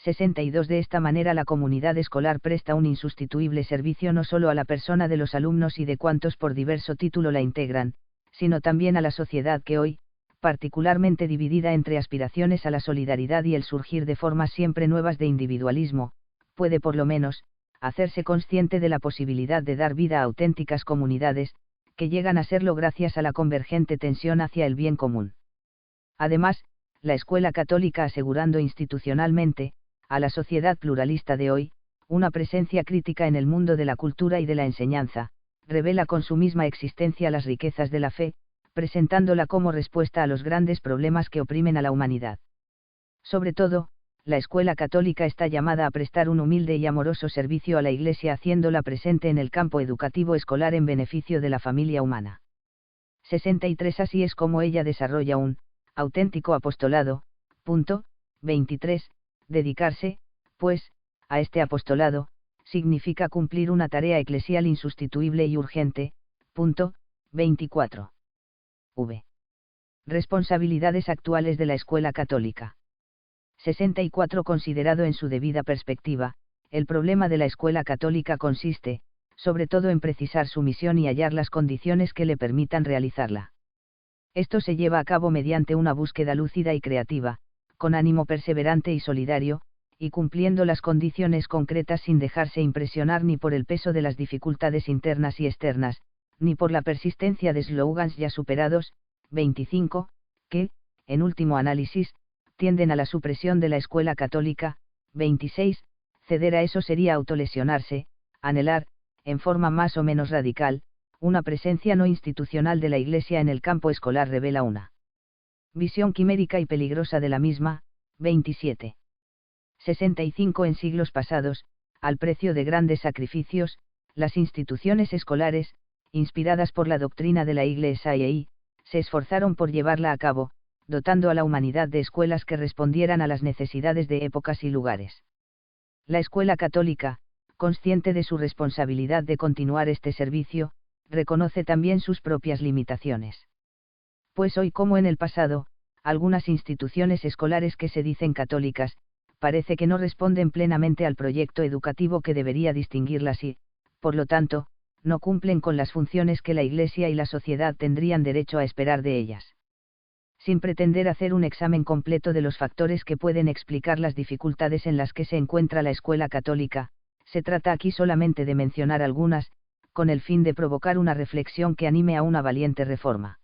62. De esta manera la comunidad escolar presta un insustituible servicio no solo a la persona de los alumnos y de cuantos por diverso título la integran, sino también a la sociedad que hoy, particularmente dividida entre aspiraciones a la solidaridad y el surgir de formas siempre nuevas de individualismo, puede por lo menos, hacerse consciente de la posibilidad de dar vida a auténticas comunidades, que llegan a serlo gracias a la convergente tensión hacia el bien común. Además, la escuela católica asegurando institucionalmente, a la sociedad pluralista de hoy, una presencia crítica en el mundo de la cultura y de la enseñanza, revela con su misma existencia las riquezas de la fe, presentándola como respuesta a los grandes problemas que oprimen a la humanidad. Sobre todo, la escuela católica está llamada a prestar un humilde y amoroso servicio a la Iglesia haciéndola presente en el campo educativo escolar en beneficio de la familia humana. 63. Así es como ella desarrolla un auténtico apostolado. 23. Dedicarse, pues, a este apostolado, significa cumplir una tarea eclesial insustituible y urgente. 24. V. Responsabilidades actuales de la escuela católica. 64. Considerado en su debida perspectiva, el problema de la escuela católica consiste, sobre todo en precisar su misión y hallar las condiciones que le permitan realizarla. Esto se lleva a cabo mediante una búsqueda lúcida y creativa, con ánimo perseverante y solidario, y cumpliendo las condiciones concretas sin dejarse impresionar ni por el peso de las dificultades internas y externas, ni por la persistencia de slogans ya superados. 25, que, en último análisis, tienden a la supresión de la escuela católica. 26, ceder a eso sería autolesionarse, anhelar, en forma más o menos radical, una presencia no institucional de la Iglesia en el campo escolar revela una visión quimérica y peligrosa de la misma. 27. 65. En siglos pasados, al precio de grandes sacrificios, las instituciones escolares, inspiradas por la doctrina de la Iglesia se esforzaron por llevarla a cabo, dotando a la humanidad de escuelas que respondieran a las necesidades de épocas y lugares. La escuela católica, consciente de su responsabilidad de continuar este servicio, reconoce también sus propias limitaciones. Pues hoy como en el pasado, algunas instituciones escolares que se dicen católicas, parece que no responden plenamente al proyecto educativo que debería distinguirlas y, por lo tanto, no cumplen con las funciones que la Iglesia y la sociedad tendrían derecho a esperar de ellas. Sin pretender hacer un examen completo de los factores que pueden explicar las dificultades en las que se encuentra la escuela católica, se trata aquí solamente de mencionar algunas, con el fin de provocar una reflexión que anime a una valiente reforma.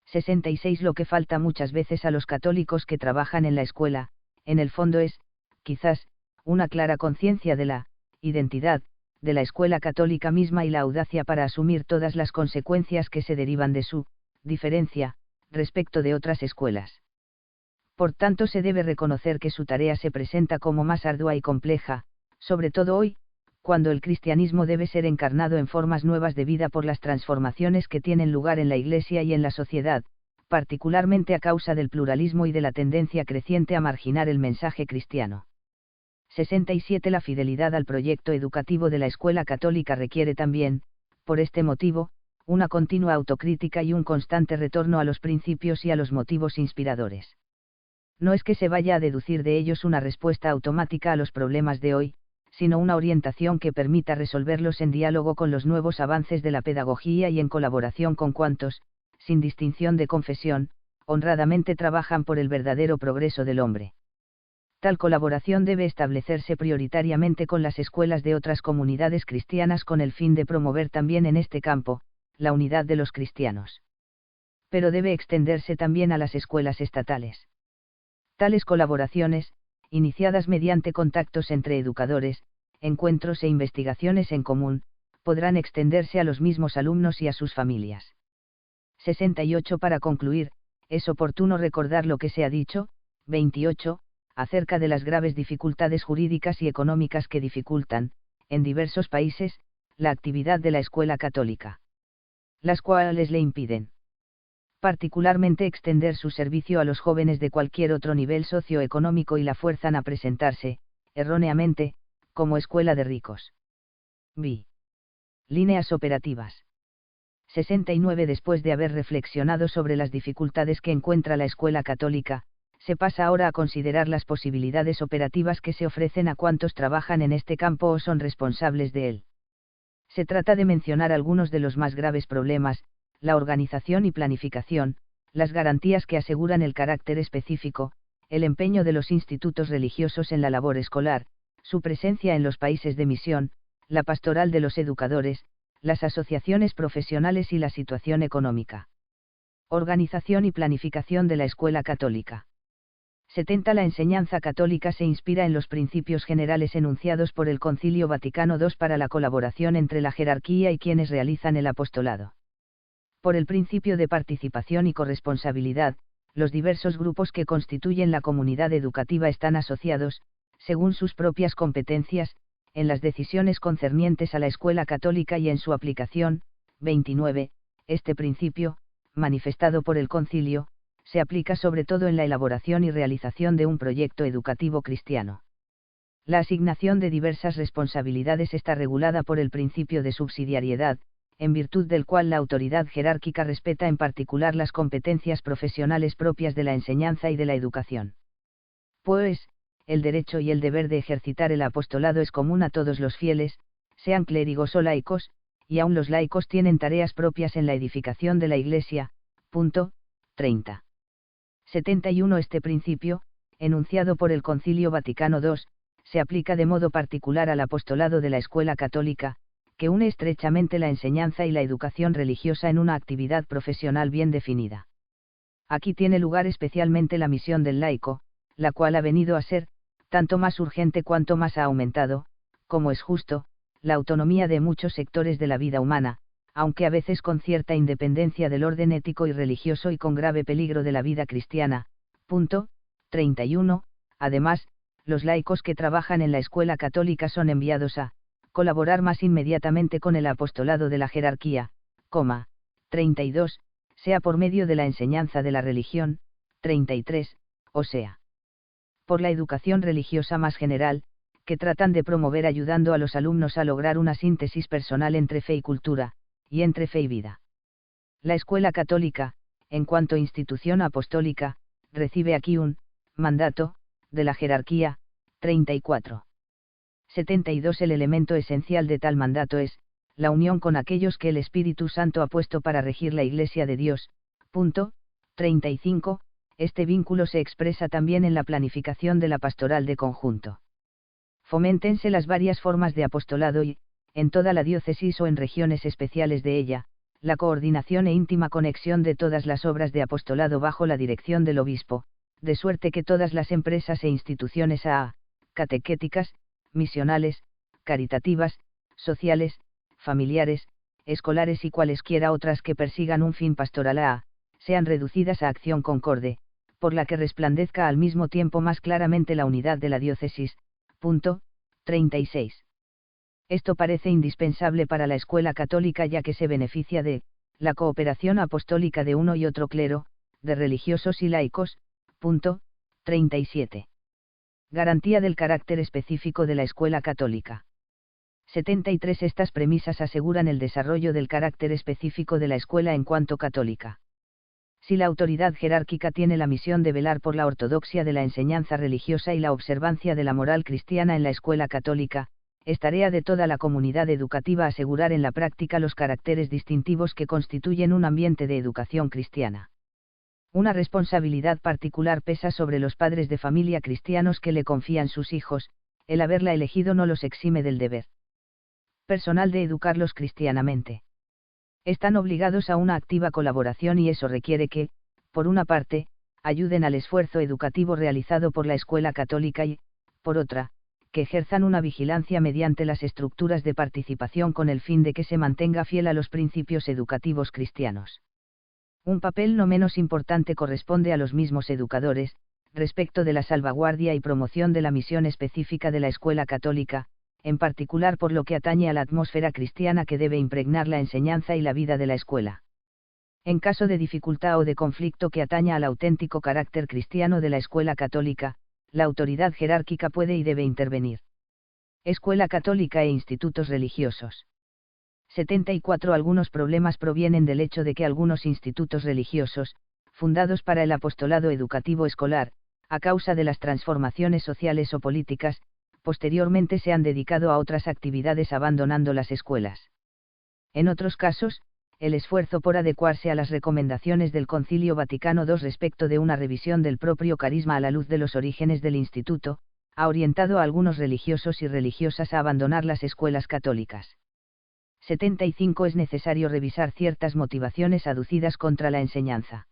66. Lo que falta muchas veces a los católicos que trabajan en la escuela, en el fondo es, quizás, una clara conciencia de la identidad de la escuela católica misma y la audacia para asumir todas las consecuencias que se derivan de su diferencia respecto de otras escuelas. Por tanto, se debe reconocer que su tarea se presenta como más ardua y compleja, sobre todo hoy, cuando el cristianismo debe ser encarnado en formas nuevas de vida por las transformaciones que tienen lugar en la Iglesia y en la sociedad, particularmente a causa del pluralismo y de la tendencia creciente a marginar el mensaje cristiano. 67. La fidelidad al proyecto educativo de la escuela católica requiere también, por este motivo, una continua autocrítica y un constante retorno a los principios y a los motivos inspiradores. No es que se vaya a deducir de ellos una respuesta automática a los problemas de hoy, sino una orientación que permita resolverlos en diálogo con los nuevos avances de la pedagogía y en colaboración con cuantos, sin distinción de confesión, honradamente trabajan por el verdadero progreso del hombre. Tal colaboración debe establecerse prioritariamente con las escuelas de otras comunidades cristianas con el fin de promover también en este campo, la unidad de los cristianos. Pero debe extenderse también a las escuelas estatales. Tales colaboraciones, iniciadas mediante contactos entre educadores, encuentros e investigaciones en común, podrán extenderse a los mismos alumnos y a sus familias. 68. Para concluir, es oportuno recordar lo que se ha dicho, 28, acerca de las graves dificultades jurídicas y económicas que dificultan, en diversos países, la actividad de la escuela católica. Las cuales le impiden particularmente extender su servicio a los jóvenes de cualquier otro nivel socioeconómico y la fuerzan a presentarse, erróneamente, como escuela de ricos. B. Líneas operativas. 69. Después de haber reflexionado sobre las dificultades que encuentra la escuela católica, se pasa ahora a considerar las posibilidades operativas que se ofrecen a cuantos trabajan en este campo o son responsables de él. Se trata de mencionar algunos de los más graves problemas: la organización y planificación, las garantías que aseguran el carácter específico, el empeño de los institutos religiosos en la labor escolar, su presencia en los países de misión, la pastoral de los educadores, las asociaciones profesionales y la situación económica. Organización y planificación de la escuela católica. 70. La enseñanza católica se inspira en los principios generales enunciados por el Concilio Vaticano II para la colaboración entre la jerarquía y quienes realizan el apostolado. Por el principio de participación y corresponsabilidad, los diversos grupos que constituyen la comunidad educativa están asociados, según sus propias competencias, en las decisiones concernientes a la escuela católica y en su aplicación. 29. Este principio, manifestado por el Concilio, se aplica sobre todo en la elaboración y realización de un proyecto educativo cristiano. La asignación de diversas responsabilidades está regulada por el principio de subsidiariedad, en virtud del cual la autoridad jerárquica respeta en particular las competencias profesionales propias de la enseñanza y de la educación. Pues, el derecho y el deber de ejercitar el apostolado es común a todos los fieles, sean clérigos o laicos, y aun los laicos tienen tareas propias en la edificación de la Iglesia. 30. 71. Este principio, enunciado por el Concilio Vaticano II, se aplica de modo particular al apostolado de la escuela católica, que une estrechamente la enseñanza y la educación religiosa en una actividad profesional bien definida. Aquí tiene lugar especialmente la misión del laico, la cual ha venido a ser, tanto más urgente cuanto más ha aumentado, como es justo, la autonomía de muchos sectores de la vida humana, aunque a veces con cierta independencia del orden ético y religioso y con grave peligro de la vida cristiana. 31. Además, los laicos que trabajan en la escuela católica son enviados a colaborar más inmediatamente con el apostolado de la jerarquía, 32, sea por medio de la enseñanza de la religión. 33, o sea, por la educación religiosa más general, que tratan de promover ayudando a los alumnos a lograr una síntesis personal entre fe y cultura, y entre fe y vida. La escuela católica, en cuanto institución apostólica, recibe aquí un mandato de la jerarquía, 34. 72. El elemento esencial de tal mandato es, la unión con aquellos que el Espíritu Santo ha puesto para regir la Iglesia de Dios. Punto. 35. Este vínculo se expresa también en la planificación de la pastoral de conjunto. Foméntense las varias formas de apostolado y, en toda la diócesis o en regiones especiales de ella, la coordinación e íntima conexión de todas las obras de apostolado bajo la dirección del obispo, de suerte que todas las empresas e instituciones catequéticas, misionales, caritativas, sociales, familiares, escolares y cualesquiera otras que persigan un fin pastoral sean reducidas a acción concorde, por la que resplandezca al mismo tiempo más claramente la unidad de la diócesis. Punto. 36. Esto parece indispensable para la escuela católica ya que se beneficia de la cooperación apostólica de uno y otro clero, de religiosos y laicos. Punto. 37. Garantía del carácter específico de la escuela católica. 73. Estas premisas aseguran el desarrollo del carácter específico de la escuela en cuanto católica. Si la autoridad jerárquica tiene la misión de velar por la ortodoxia de la enseñanza religiosa y la observancia de la moral cristiana en la escuela católica, es tarea de toda la comunidad educativa asegurar en la práctica los caracteres distintivos que constituyen un ambiente de educación cristiana. Una responsabilidad particular pesa sobre los padres de familia cristianos que le confían sus hijos, el haberla elegido no los exime del deber personal de educarlos cristianamente. Están obligados a una activa colaboración y eso requiere que, por una parte, ayuden al esfuerzo educativo realizado por la escuela católica y, por otra, que ejerzan una vigilancia mediante las estructuras de participación con el fin de que se mantenga fiel a los principios educativos cristianos. Un papel no menos importante corresponde a los mismos educadores, respecto de la salvaguardia y promoción de la misión específica de la escuela católica, en particular por lo que atañe a la atmósfera cristiana que debe impregnar la enseñanza y la vida de la escuela. En caso de dificultad o de conflicto que ataña al auténtico carácter cristiano de la escuela católica, la autoridad jerárquica puede y debe intervenir. Escuela católica e institutos religiosos. 74. Algunos problemas provienen del hecho de que algunos institutos religiosos, fundados para el apostolado educativo escolar, a causa de las transformaciones sociales o políticas, posteriormente se han dedicado a otras actividades abandonando las escuelas. En otros casos, el esfuerzo por adecuarse a las recomendaciones del Concilio Vaticano II respecto de una revisión del propio carisma a la luz de los orígenes del instituto, ha orientado a algunos religiosos y religiosas a abandonar las escuelas católicas. 75. Es necesario revisar ciertas motivaciones aducidas contra la enseñanza.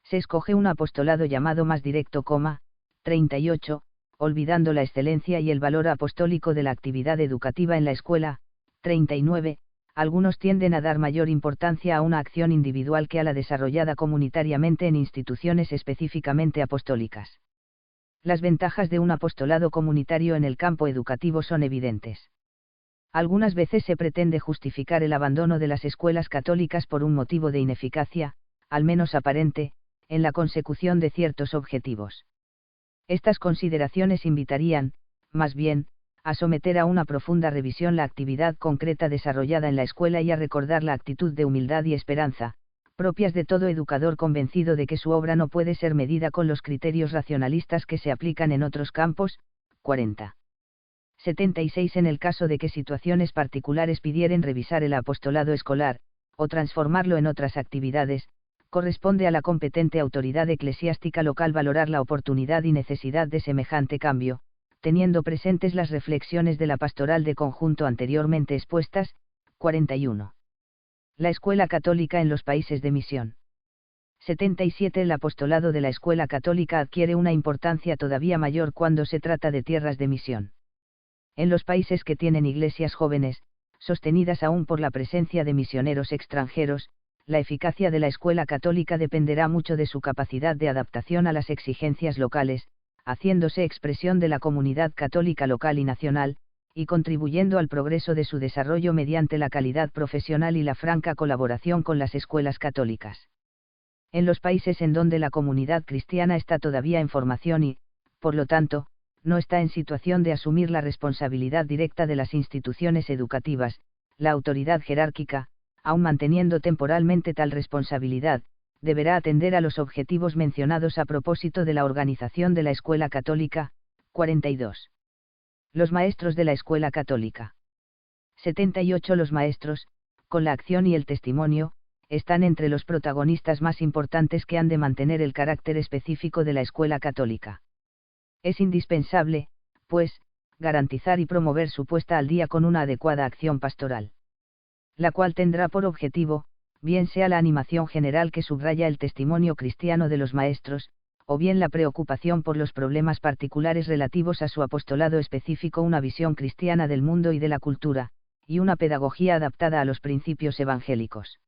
Se escoge un apostolado llamado más directo, 38, olvidando la excelencia y el valor apostólico de la actividad educativa en la escuela. 39. Algunos tienden a dar mayor importancia a una acción individual que a la desarrollada comunitariamente en instituciones específicamente apostólicas. Las ventajas de un apostolado comunitario en el campo educativo son evidentes. Algunas veces se pretende justificar el abandono de las escuelas católicas por un motivo de ineficacia, al menos aparente, en la consecución de ciertos objetivos. Estas consideraciones invitarían, más bien, a someter a una profunda revisión la actividad concreta desarrollada en la escuela y a recordar la actitud de humildad y esperanza, propias de todo educador convencido de que su obra no puede ser medida con los criterios racionalistas que se aplican en otros campos. 40. 76. En el caso de que situaciones particulares pidieren revisar el apostolado escolar, o transformarlo en otras actividades, corresponde a la competente autoridad eclesiástica local valorar la oportunidad y necesidad de semejante cambio, teniendo presentes las reflexiones de la pastoral de conjunto anteriormente expuestas. 41. La escuela católica en los países de misión. 77. El apostolado de la escuela católica adquiere una importancia todavía mayor cuando se trata de tierras de misión. En los países que tienen iglesias jóvenes, sostenidas aún por la presencia de misioneros extranjeros, la eficacia de la escuela católica dependerá mucho de su capacidad de adaptación a las exigencias locales, haciéndose expresión de la comunidad católica local y nacional, y contribuyendo al progreso de su desarrollo mediante la calidad profesional y la franca colaboración con las escuelas católicas. En los países en donde la comunidad cristiana está todavía en formación y, por lo tanto, no está en situación de asumir la responsabilidad directa de las instituciones educativas, la autoridad jerárquica, aun manteniendo temporalmente tal responsabilidad, deberá atender a los objetivos mencionados a propósito de la organización de la escuela católica. 42. Los maestros de la escuela católica. 78. Los maestros, con la acción y el testimonio, están entre los protagonistas más importantes que han de mantener el carácter específico de la escuela católica. Es indispensable, pues, garantizar y promover su puesta al día con una adecuada acción pastoral, la cual tendrá por objetivo, bien sea la animación general que subraya el testimonio cristiano de los maestros, o bien la preocupación por los problemas particulares relativos a su apostolado específico, una visión cristiana del mundo y de la cultura, y una pedagogía adaptada a los principios evangélicos.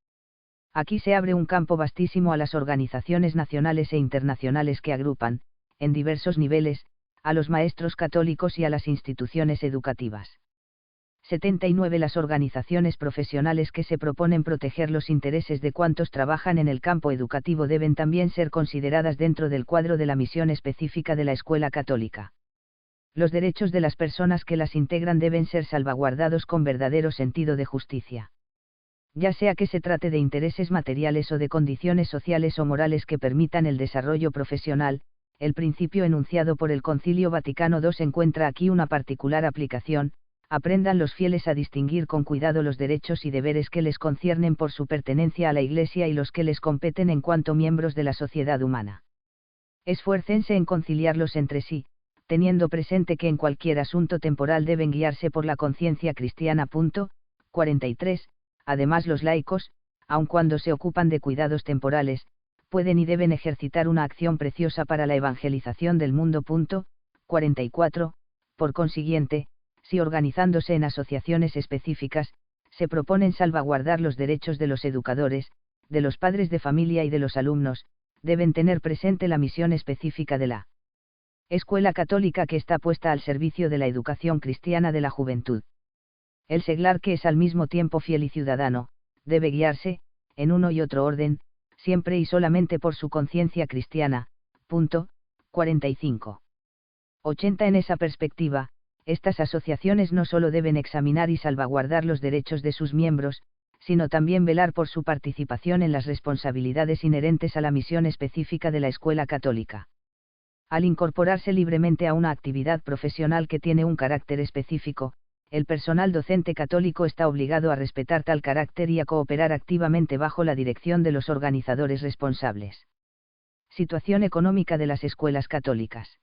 Aquí se abre un campo vastísimo a las organizaciones nacionales e internacionales que agrupan, en diversos niveles, a los maestros católicos y a las instituciones educativas. 79. Las organizaciones profesionales que se proponen proteger los intereses de cuantos trabajan en el campo educativo deben también ser consideradas dentro del cuadro de la misión específica de la escuela católica. Los derechos de las personas que las integran deben ser salvaguardados con verdadero sentido de justicia. Ya sea que se trate de intereses materiales o de condiciones sociales o morales que permitan el desarrollo profesional, el principio enunciado por el Concilio Vaticano II encuentra aquí una particular aplicación. Aprendan los fieles a distinguir con cuidado los derechos y deberes que les conciernen por su pertenencia a la Iglesia y los que les competen en cuanto miembros de la sociedad humana. Esfuércense en conciliarlos entre sí, teniendo presente que en cualquier asunto temporal deben guiarse por la conciencia cristiana. 43. Además, los laicos, aun cuando se ocupan de cuidados temporales, pueden y deben ejercitar una acción preciosa para la evangelización del mundo. 44. Por consiguiente, si organizándose en asociaciones específicas, se proponen salvaguardar los derechos de los educadores, de los padres de familia y de los alumnos, deben tener presente la misión específica de la escuela católica que está puesta al servicio de la educación cristiana de la juventud. El seglar, que es al mismo tiempo fiel y ciudadano, debe guiarse, en uno y otro orden, siempre y solamente por su conciencia cristiana. 45. 80. En esa perspectiva, estas asociaciones no solo deben examinar y salvaguardar los derechos de sus miembros, sino también velar por su participación en las responsabilidades inherentes a la misión específica de la escuela católica. Al incorporarse libremente a una actividad profesional que tiene un carácter específico, el personal docente católico está obligado a respetar tal carácter y a cooperar activamente bajo la dirección de los organizadores responsables. Situación económica de las escuelas católicas.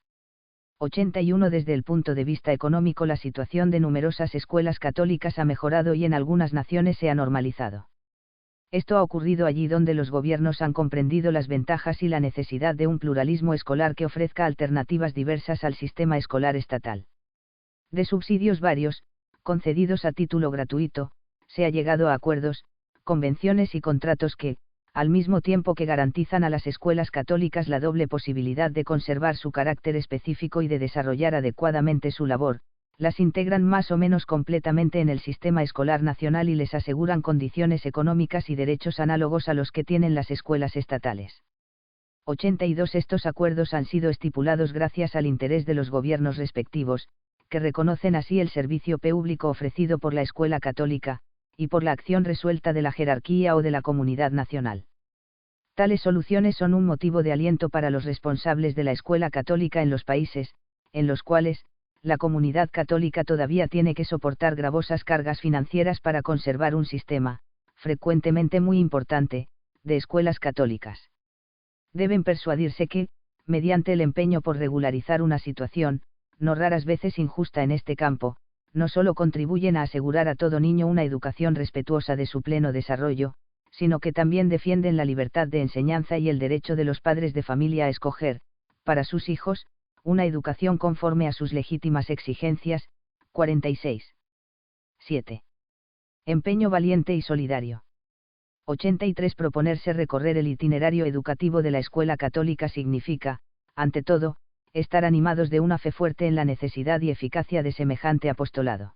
81. Desde el punto de vista económico, la situación de numerosas escuelas católicas ha mejorado y en algunas naciones se ha normalizado. Esto ha ocurrido allí donde los gobiernos han comprendido las ventajas y la necesidad de un pluralismo escolar que ofrezca alternativas diversas al sistema escolar estatal. De subsidios varios, concedidos a título gratuito, se ha llegado a acuerdos, convenciones y contratos que, al mismo tiempo que garantizan a las escuelas católicas la doble posibilidad de conservar su carácter específico y de desarrollar adecuadamente su labor, las integran más o menos completamente en el sistema escolar nacional y les aseguran condiciones económicas y derechos análogos a los que tienen las escuelas estatales. 82. Estos acuerdos han sido estipulados gracias al interés de los gobiernos respectivos, que reconocen así el servicio público ofrecido por la escuela católica, y por la acción resuelta de la jerarquía o de la comunidad nacional. Tales soluciones son un motivo de aliento para los responsables de la escuela católica en los países, en los cuales, la comunidad católica todavía tiene que soportar gravosas cargas financieras para conservar un sistema, frecuentemente muy importante, de escuelas católicas. Deben persuadirse que, mediante el empeño por regularizar una situación, no raras veces injusta en este campo, no solo contribuyen a asegurar a todo niño una educación respetuosa de su pleno desarrollo, sino que también defienden la libertad de enseñanza y el derecho de los padres de familia a escoger, para sus hijos, una educación conforme a sus legítimas exigencias. 46. 7. Empeño valiente y solidario. 83. Proponerse recorrer el itinerario educativo de la escuela católica significa, ante todo, estar animados de una fe fuerte en la necesidad y eficacia de semejante apostolado.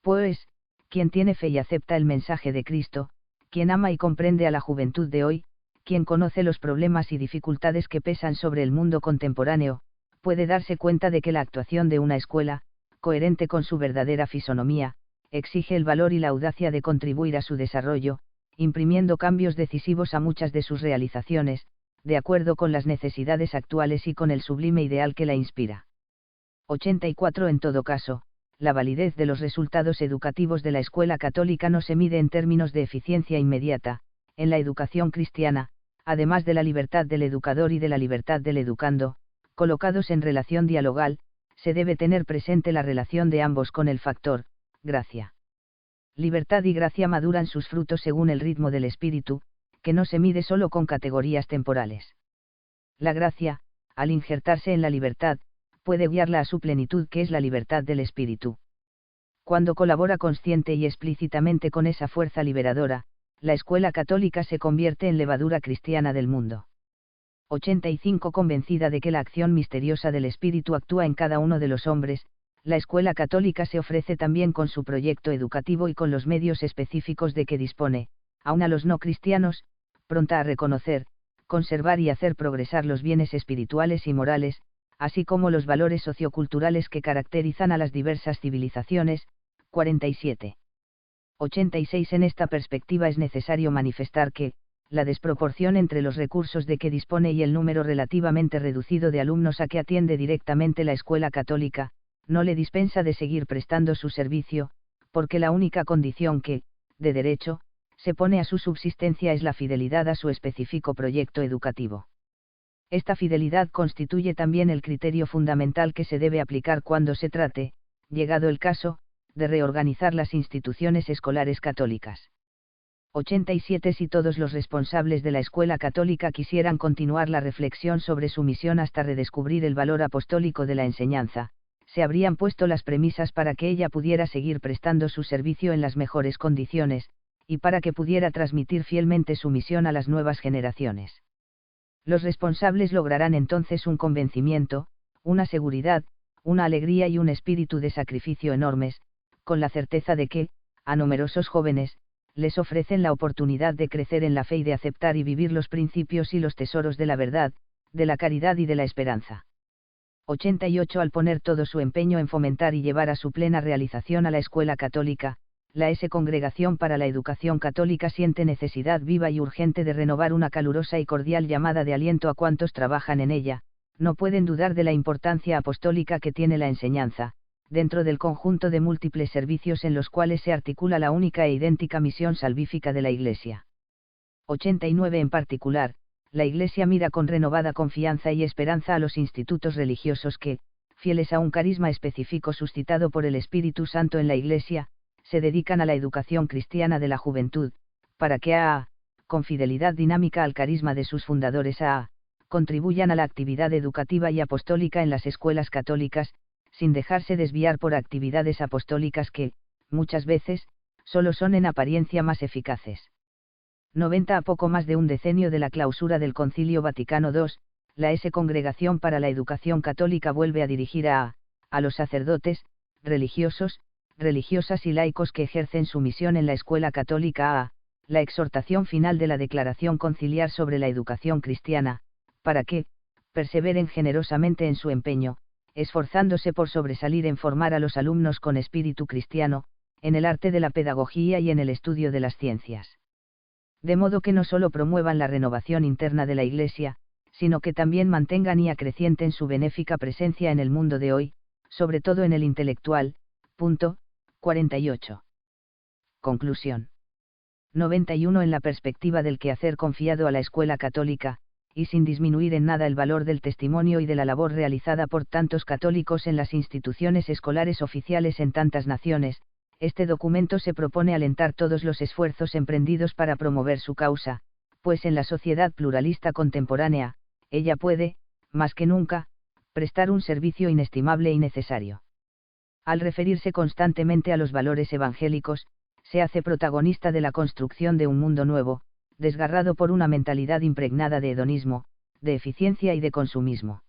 Pues, quien tiene fe y acepta el mensaje de Cristo, quien ama y comprende a la juventud de hoy, quien conoce los problemas y dificultades que pesan sobre el mundo contemporáneo, puede darse cuenta de que la actuación de una escuela, coherente con su verdadera fisonomía, exige el valor y la audacia de contribuir a su desarrollo, imprimiendo cambios decisivos a muchas de sus realizaciones, de acuerdo con las necesidades actuales y con el sublime ideal que la inspira. 84. En todo caso, la validez de los resultados educativos de la escuela católica no se mide en términos de eficiencia inmediata. En la educación cristiana, además de la libertad del educador y de la libertad del educando, colocados en relación dialogal, se debe tener presente la relación de ambos con el factor gracia. Libertad y gracia maduran sus frutos según el ritmo del espíritu, que no se mide solo con categorías temporales. La gracia, al injertarse en la libertad, puede guiarla a su plenitud, que es la libertad del espíritu. Cuando colabora consciente y explícitamente con esa fuerza liberadora, la escuela católica se convierte en levadura cristiana del mundo. 85. Convencida de que la acción misteriosa del espíritu actúa en cada uno de los hombres, la escuela católica se ofrece también con su proyecto educativo y con los medios específicos de que dispone, aun a los no cristianos, pronta a reconocer, conservar y hacer progresar los bienes espirituales y morales, así como los valores socioculturales que caracterizan a las diversas civilizaciones. 47. 86. En esta perspectiva es necesario manifestar que, la desproporción entre los recursos de que dispone y el número relativamente reducido de alumnos a que atiende directamente la escuela católica, no le dispensa de seguir prestando su servicio, porque la única condición que, de derecho, se pone a su subsistencia es la fidelidad a su específico proyecto educativo. Esta fidelidad constituye también el criterio fundamental que se debe aplicar cuando se trate, llegado el caso, de reorganizar las instituciones escolares católicas. 87. Si todos los responsables de la escuela católica quisieran continuar la reflexión sobre su misión hasta redescubrir el valor apostólico de la enseñanza, se habrían puesto las premisas para que ella pudiera seguir prestando su servicio en las mejores condiciones, y para que pudiera transmitir fielmente su misión a las nuevas generaciones. Los responsables lograrán entonces un convencimiento, una seguridad, una alegría y un espíritu de sacrificio enormes, con la certeza de que, a numerosos jóvenes, les ofrecen la oportunidad de crecer en la fe y de aceptar y vivir los principios y los tesoros de la verdad, de la caridad y de la esperanza. 88. Al poner todo su empeño en fomentar y llevar a su plena realización a la escuela católica, la S. Congregación para la Educación Católica siente necesidad viva y urgente de renovar una calurosa y cordial llamada de aliento a cuantos trabajan en ella. No pueden dudar de la importancia apostólica que tiene la enseñanza, dentro del conjunto de múltiples servicios en los cuales se articula la única e idéntica misión salvífica de la Iglesia. 89. En particular, la Iglesia mira con renovada confianza y esperanza a los institutos religiosos que, fieles a un carisma específico suscitado por el Espíritu Santo en la Iglesia, se dedican a la educación cristiana de la juventud, para que con fidelidad dinámica al carisma de sus fundadores contribuyan a la actividad educativa y apostólica en las escuelas católicas, sin dejarse desviar por actividades apostólicas que, muchas veces, solo son en apariencia más eficaces. 90. A poco más de un decenio de la clausura del Concilio Vaticano II, la S. Congregación para la Educación Católica vuelve a dirigir a los sacerdotes, religiosos, religiosas y laicos que ejercen su misión en la escuela católica la exhortación final de la Declaración Conciliar sobre la Educación Cristiana, para que, perseveren generosamente en su empeño, esforzándose por sobresalir en formar a los alumnos con espíritu cristiano, en el arte de la pedagogía y en el estudio de las ciencias. De modo que no solo promuevan la renovación interna de la Iglesia, sino que también mantengan y acrecienten su benéfica presencia en el mundo de hoy, sobre todo en el intelectual. 48. Conclusión. 91. En la perspectiva del quehacer confiado a la escuela católica, y sin disminuir en nada el valor del testimonio y de la labor realizada por tantos católicos en las instituciones escolares oficiales en tantas naciones, este documento se propone alentar todos los esfuerzos emprendidos para promover su causa, pues en la sociedad pluralista contemporánea, ella puede, más que nunca, prestar un servicio inestimable y necesario. Al referirse constantemente a los valores evangélicos, se hace protagonista de la construcción de un mundo nuevo, desgarrado por una mentalidad impregnada de hedonismo, de eficiencia y de consumismo.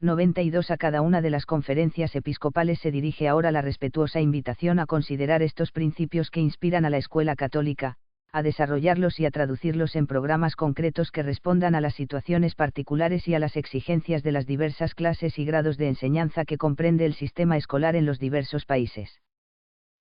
92. A cada una de las conferencias episcopales se dirige ahora la respetuosa invitación a considerar estos principios que inspiran a la escuela católica, a desarrollarlos y a traducirlos en programas concretos que respondan a las situaciones particulares y a las exigencias de las diversas clases y grados de enseñanza que comprende el sistema escolar en los diversos países.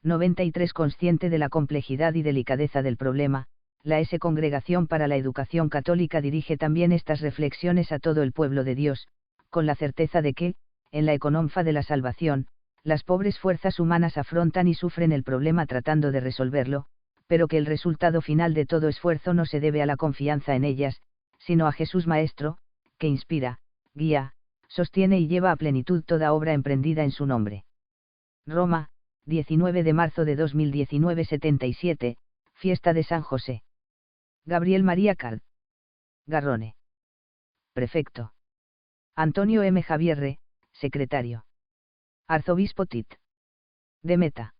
93. Consciente de la complejidad y delicadeza del problema, la S. Congregación para la Educación Católica dirige también estas reflexiones a todo el pueblo de Dios, con la certeza de que, en la económica de la salvación, las pobres fuerzas humanas afrontan y sufren el problema tratando de resolverlo, pero que el resultado final de todo esfuerzo no se debe a la confianza en ellas, sino a Jesús Maestro, que inspira, guía, sostiene y lleva a plenitud toda obra emprendida en su nombre. Roma, 19 de marzo de 2019, 77, Fiesta de San José. Gabriel María Cal. Garrone. Prefecto. Antonio M. Javierre, secretario. Arzobispo Tit. de Meta.